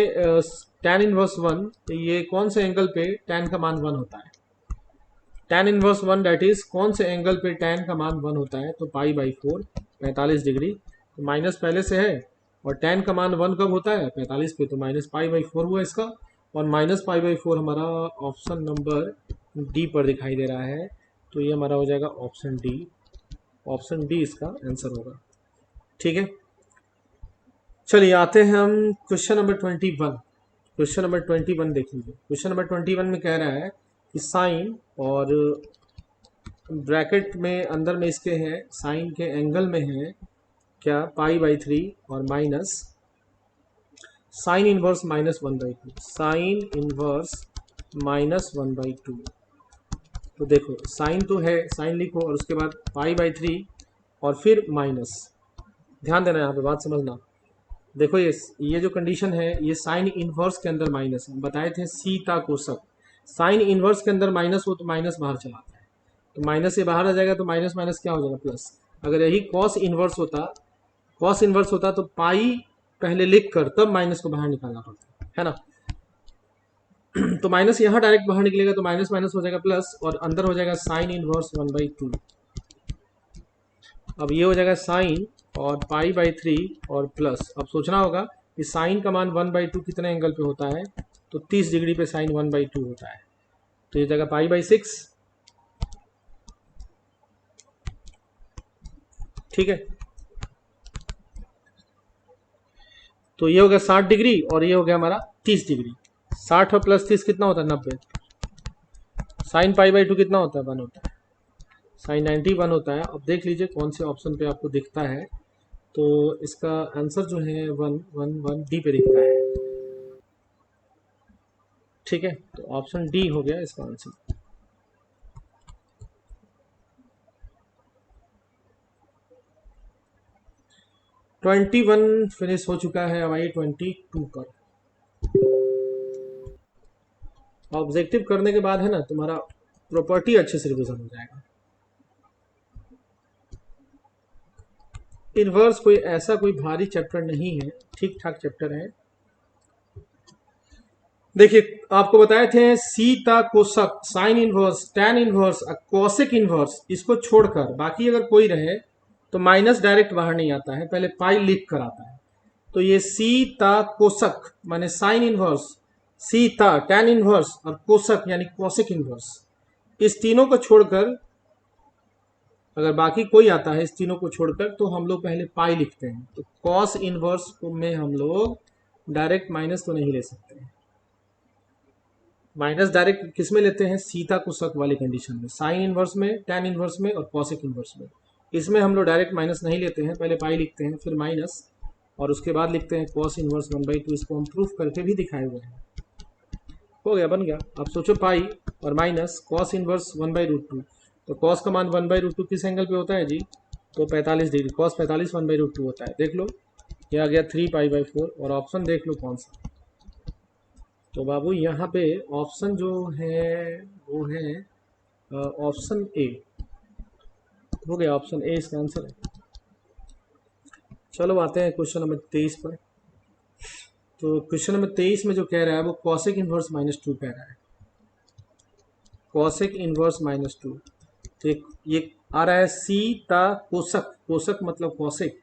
टैन इनवर्स 1 ये कौन से एंगल पे टैन का मान 1 होता है, टैन इनवर्स 1 डेट इज कौन से एंगल पे टैन का मान 1 होता है, तो पाई बाई 4 45 डिग्री, तो माइनस पहले से है, और टैन का मान 1 कब होता है, 45 पे, तो माइनस पाई बाई 4 हुआ इसका, और माइनस पाई बाई 4 हमारा ऑप्शन नंबर डी पर दिखाई दे रहा है, तो ये हमारा हो जाएगा ऑप्शन डी, ऑप्शन डी इसका आंसर होगा। ठीक है, चलिए आते हैं हम क्वेश्चन नंबर 21। क्वेश्चन नंबर 21 देख लीजिए, क्वेश्चन नंबर 21 में कह रहा है कि साइन, और ब्रैकेट में अंदर में इसके है, साइन के एंगल में है क्या, पाई बाई 3 और minus sine inverse minus 1/2, sine inverse minus 1/2। तो देखो साइन तो है, साइन लिखो, और उसके बाद पाई बाई 3 और फिर माइनस, ध्यान देना यहाँ पे, बात समझना। देखो ये जो कंडीशन है, ये साइन इनवर्स के अंदर माइनस है, बताए थे सीता कोसक, साइन इनवर्स के अंदर माइनस हो तो माइनस बाहर चला आता है, तो माइनस से बाहर आ जाएगा, तो माइनस माइनस क्या हो जाएगा प्लस। अगर यही कॉस इनवर्स होता, कॉस इनवर्स होता तो पाई पहले लिख कर तब माइनस को बाहर निकालना पड़ता है ना। तो माइनस यहाँ डायरेक्ट बाहर निकलेगा, तो माइनस माइनस हो जाएगा प्लस, और अंदर हो जाएगा साइन इनवर्स 1/2। अब ये हो जाएगा साइन और पाई बाई 3 और प्लस, अब सोचना होगा कि साइन का मान 1/2 कितने एंगल पे होता है, तो 30 डिग्री पे साइन 1/2 होता है, तो ये जाएगा पाई बाई 6। ठीक है, तो ये हो गया 60 डिग्री और ये हो गया हमारा 30 डिग्री। 60 और प्लस 30 कितना होता है? 90। साइन पाई बाई 2 कितना होता है? 1 होता है। साइन 91 होता है। अब देख लीजिए कौन से ऑप्शन पे आपको दिखता है। तो इसका आंसर जो है 111 डी पे दिखता है। ठीक है, तो ऑप्शन डी हो गया इसका आंसर। ट्वेंटी वन फिनिश हो चुका है, अब आइए 22 पर। ऑब्जेक्टिव करने के बाद है ना तुम्हारा प्रॉपर्टी अच्छे से रिविजन हो जाएगा। इनवर्स कोई ऐसा कोई भारी चैप्टर नहीं है, ठीक ठाक चैप्टर है। देखिए आपको बताए थे सीता cosec, sine inverse, tan inverse, cosec inverse, इसको छोड़कर बाकी अगर कोई रहे तो माइनस डायरेक्ट बाहर नहीं आता है, पहले पाई लिख कर आता है। तो ये सीता कोसक माने sine inverse, Sita tan inverse और कोसक यानी कोसेक इनवर्स, इस तीनों को छोड़कर अगर बाकी कोई आता है, इस तीनों को छोड़कर, तो हम लोग पहले पाई लिखते हैं। तो कॉस इनवर्स में हम लोग डायरेक्ट माइनस तो नहीं ले सकते हैं। माइनस डायरेक्ट किस में लेते हैं? सीता कोसक वाली कंडीशन में, साइन इनवर्स में, टैन इनवर्स में और कॉसेक इनवर्स में। इसमें हम लोग डायरेक्ट माइनस नहीं लेते हैं, पहले पाई लिखते हैं फिर माइनस और उसके बाद लिखते हैं कॉस इनवर्स 1/2। इसको हम प्रूफ करके भी दिखाए हुए हैं। हो गया, बन गया। अब सोचो पाई और माइनस कॉस इनवर्स 1/√2। तो कॉस का मान 1/√2 किस एंगल पे होता है जी? तो 45 डिग्री। कॉस 45 1/√2 होता है। देख लो ये आ गया 3π/4 और ऑप्शन देख लो कौन सा। तो बाबू यहाँ पे ऑप्शन जो है वो है ऑप्शन ए। हो गया, ऑप्शन ए इसका आंसर है। चलो आते हैं क्वेश्चन नंबर 23 पर। तो क्वेश्चन नंबर 23 में जो कह रहा है वो कॉसेक इनवर्स -2 कह रहा है। Cosec inverse -2। तो ये आ रहा है सीता कोसक, कोसक मतलब कॉसेक।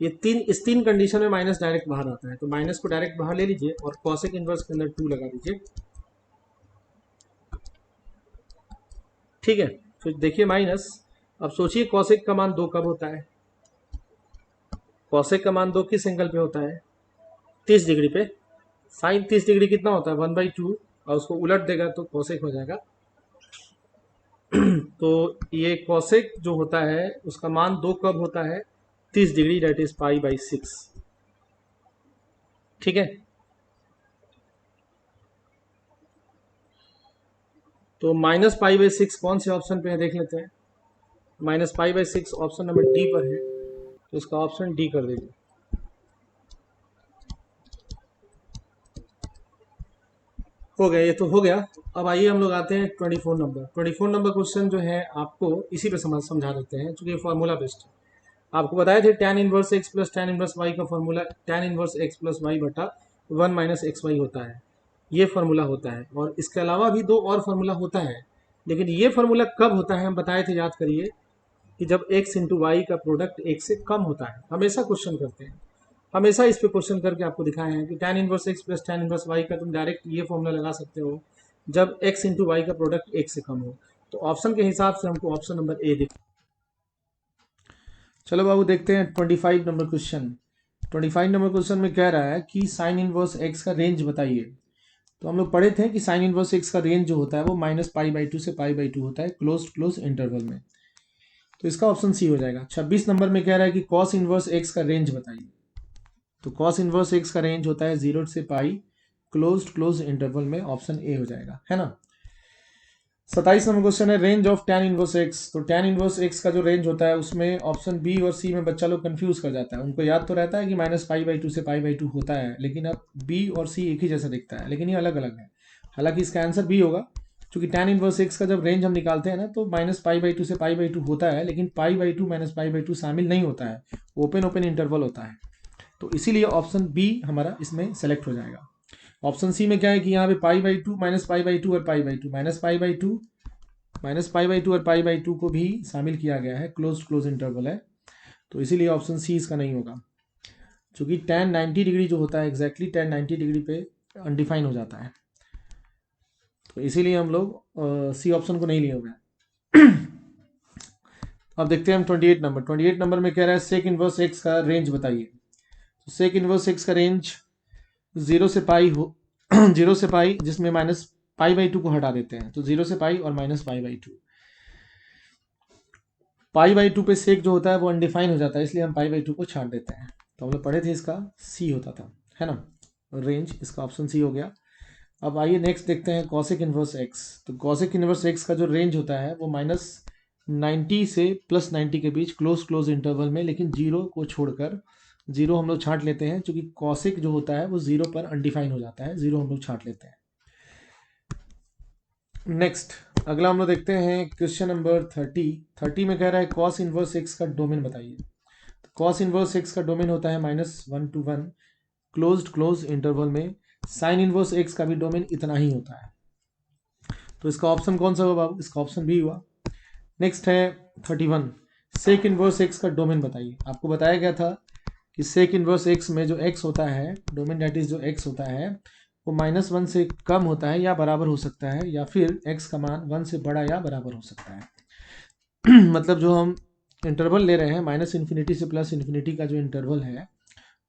ये इस तीन कंडीशन में माइनस डायरेक्ट बाहर आता है, तो माइनस को डायरेक्ट बाहर ले लीजिए और कॉसेक इनवर्स के अंदर 2 लगा दीजिए। ठीक है, तो देखिए माइनस। अब सोचिए कॉसेक का मान 2 कब होता है? कॉसेक का मान 2 किस एंगल पे होता है? 30 डिग्री पे। साइन 30 डिग्री कितना होता है? 1/2 और उसको उलट देगा तो कॉसेक हो जाएगा। तो ये कॉसेक जो होता है उसका मान 2 कब होता है? 30 डिग्री, दैट इज π/6। ठीक है, तो -π/6 कौन से ऑप्शन पे है देख लेते हैं। -π/6 ऑप्शन नंबर डी पर है, तो इसका ऑप्शन डी कर दीजिए। हो गया, ये तो हो गया। अब आइए हम लोग आते हैं 24 नंबर क्वेश्चन जो है आपको इसी पे समझा देते हैं, चूंकि फॉर्मूला बेस्ड है। आपको बताए थे tan inverse x plus tan inverse y का formula tan inverse x plus y बटा 1 माइनस एक्स वाई होता है। ये फार्मूला होता है और इसके अलावा भी 2 और फार्मूला होता है, लेकिन ये फार्मूला कब होता है हम बताए थे, याद करिए, कि जब x इंटू वाई का प्रोडक्ट एक से कम होता है। हमेशा क्वेश्चन करते हैं, हमेशा इस पे क्वेश्चन करके आपको दिखाए हैं कि tan inverse x plus tan inverse y का तुम डायरेक्ट ये फॉर्मूला लगा सकते हो जब x इंटू वाई का प्रोडक्ट एक से कम हो। तो ऑप्शन के हिसाब से हमको ऑप्शन नंबर ए दिख। चलो बाबू देखते हैं 25 नंबर क्वेश्चन। 25 नंबर क्वेश्चन में कह रहा है कि साइन इनवर्स एक्स का रेंज बताइए। तो हम लोग पढ़े थे कि साइन इनवर्स एक्स का रेंज जो होता है वो -π/2 से π/2 होता है क्लोज इंटरवल में। तो इसका ऑप्शन सी हो जाएगा। 26 नंबर में कह रहा है कि कॉस इनवर्स एक्स का रेंज बताइए। तो कॉस इनवर्स एक्स का रेंज होता है 0 से पाई क्लोज इंटरवल में, ऑप्शन ए हो जाएगा, है ना। 27 नंबर क्वेश्चन है range of tan inverse x. तो tan इनवर्स एक्स का जो रेंज होता है उसमें ऑप्शन बी और सी में बच्चा लोग कंफ्यूज कर जाता है। उनको याद तो रहता है कि -π/2 से π/2 होता है, लेकिन अब बी और सी एक ही जैसा दिखता है, लेकिन ये अलग अलग है। हालांकि इसका आंसर बी होगा, क्योंकि tan इनवर्स एक्स का जब रेंज हम निकालते हैं ना तो -π/2 से π/2 होता है, लेकिन π/2 -π/2 शामिल नहीं होता है, ओपन इंटरवल होता है। तो इसीलिए ऑप्शन बी हमारा इसमें सेलेक्ट हो जाएगा। ऑप्शन सी में क्या है कि यहाँ पे π/2 -π/2 और π/2 -π/2 और π/2 को भी शामिल किया गया है, क्लोज इंटरवल है। तो इसीलिए ऑप्शन सी इसका नहीं होगा, क्योंकि tan 90 डिग्री जो होता है एग्जैक्टली tan 90 डिग्री पे अनडिफाइन हो जाता है। तो इसीलिए हम लोग सी ऑप्शन को नहीं लिए हुए हैं। अब देखते हैं हम 28 नंबर। 28 नंबर में कह रहा है सेक इनवर्स एक्स का रेंज बताइए। तो सेक इनवर्स एक्स का रेंज 0 से पाई हो 0 से पाई, जिसमें माइनस पाई बाई 2 को हटा देते हैं, तो 0 से पाई और minus pi by 2। Pi by 2 पे सेक जो होता है वो अनडिफाइन हो जाता है, इसलिए हम पाई बाई 2 को छाट देते हैं। तो हम लोग पढ़े थे इसका सी होता था, है ना, रेंज। इसका ऑप्शन सी हो गया। अब आइए नेक्स्ट देखते हैं कॉसेक इनवर्स एक्स। तो कॉसेक इनवर्स एक्स का जो रेंज होता है वो -90 से +90 के बीच क्लोज इंटरवल में, लेकिन जीरो को छोड़कर, जीरो हम लोग छांट लेते हैं क्योंकि कॉसेक जो होता है वो जीरो पर अनडिफाइन हो जाता है, जीरो हम लोग छांट लेते हैं। नेक्स्ट अगला हम लोग देखते हैं क्वेश्चन नंबर 30 में कह रहा है कॉस इनवर्स एक्स का डोमेन बताइए। तो कॉस इनवर्स एक्स का डोमेन होता है -1 to 1 क्लोज इंटरवल में। साइन इनवर्स एक्स का भी डोमेन इतना ही होता है। तो इसका ऑप्शन कौन सा हुआ बाबू? इसका ऑप्शन बी हुआ। नेक्स्ट है 31, सेक इनवर्स एक्स का डोमेन बताइए। आपको बताया गया था कि सेक इनवर्स एक्स में जो एक्स होता है, डोमेन डेट इज जो एक्स होता है वो -1 से कम होता है या बराबर हो सकता है, या फिर एक्स का मान 1 से बड़ा या बराबर हो सकता है। मतलब जो हम इंटरवल ले रहे हैं -∞ से +∞ का जो इंटरवल है,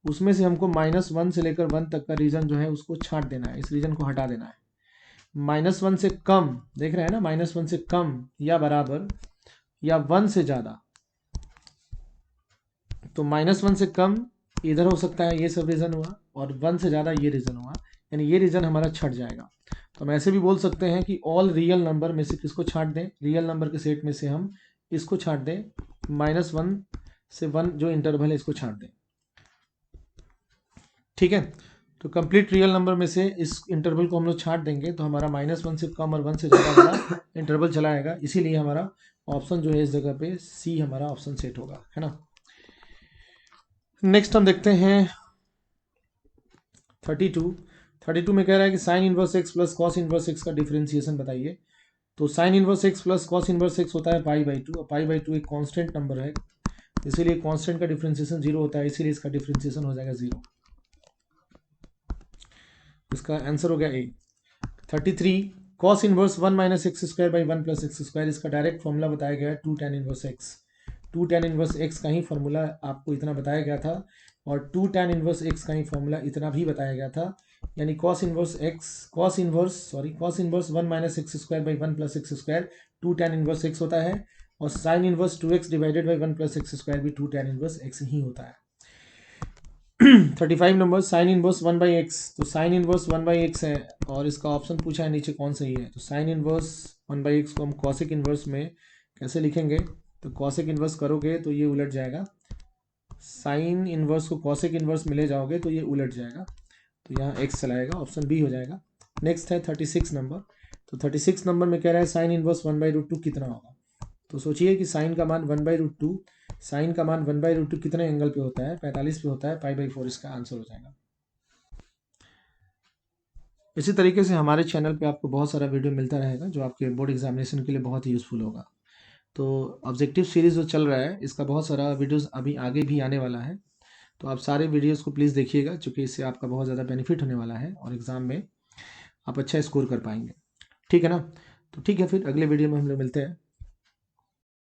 उसमें से हमको -1 से लेकर 1 तक का रीजन जो है उसको छांट देना है, इस रीजन को हटा देना है। -1 से कम, देख रहे हैं ना, -1 से कम या बराबर या 1 से ज़्यादा। तो -1 से कम इधर हो सकता है, ये सब रीज़न हुआ, और 1 से ज़्यादा ये रीज़न हुआ, यानी ये रीज़न हमारा छट जाएगा। तो हम ऐसे भी बोल सकते हैं कि ऑल रियल नंबर में से किसको छांट दें, रियल नंबर के सेट में से हम इसको छांट दें, -1 से 1 जो इंटरवल है इसको छांट दें। ठीक है, तो कंप्लीट रियल नंबर में से इस इंटरवल को हम लोग छांट देंगे, तो हमारा -1 से कम और 1 से ज़्यादा वाला इंटरवल चला आएगा। इसीलिए हमारा ऑप्शन जो है इस जगह पे सी हमारा ऑप्शन सेट होगा, है ना। नेक्स्ट हम देखते हैं 32 में कह रहा है कि sine inverse x plus cos inverse x का डिफरेंशिएशन बताइए। तो sign inverse x plus cos inverse x होता है पाई बाई 2, और पाई बाई 2 एक कांस्टेंट नंबर है, इसीलिए कांस्टेंट का डिफरेंशिएशन 0 होता है, इसीलिए इसका डिफरेंशिएशन हो जाएगा 0। इसका आंसर हो गया ए। 33 cos inverse 1 - x² by 1 + x², इसका डायरेक्ट फॉर्मूला बताया गया है 2 tan inverse x. 2 tan inverse x का ही फॉर्मूला आपको इतना बताया गया था, और 2 tan इनवर्स एक्स का ही फॉर्मूला इतना भी बताया गया था, यानी cos inverse 1 - x² by 1 + x² 2 tan inverse x होता है, और sign inverse 2x divided by 1 + x² भी 2 tan इनवर्स एक्स ही होता है। 35 नंबर साइन इनवर्स 1/x। तो साइन इनवर्स 1/x है, और इसका ऑप्शन पूछा है नीचे कौन सही है। तो साइन इनवर्स 1/x को हम कॉसेक इनवर्स में कैसे लिखेंगे? तो कॉसेक इनवर्स करोगे तो ये उलट जाएगा, साइन इनवर्स को कॉसेक इनवर्स में ले जाओगे तो ये उलट जाएगा, तो यहाँ x चलाएगा, ऑप्शन बी हो जाएगा। नेक्स्ट है 36 नंबर। तो 36 नंबर में कह रहा है साइन इनवर्स 1/√2 कितना होगा। तो सोचिए कि साइन का मान 1/√2, साइन का मान 1/√2 कितने एंगल पे होता है? 45 पे होता है, π/4 इसका आंसर हो जाएगा। इसी तरीके से हमारे चैनल पे आपको बहुत सारा वीडियो मिलता रहेगा जो आपके बोर्ड एग्जामिनेशन के लिए बहुत ही यूज़फुल होगा। तो ऑब्जेक्टिव सीरीज़ जो चल रहा है इसका बहुत सारा वीडियोस अभी आगे भी आने वाला है, तो आप सारे वीडियोस को प्लीज़ देखिएगा, क्योंकि इससे आपका बहुत ज़्यादा बेनिफिट होने वाला है और एग्ज़ाम में आप अच्छा स्कोर कर पाएंगे। ठीक है ना? तो ठीक है, फिर अगले वीडियो में हम लोग मिलते हैं।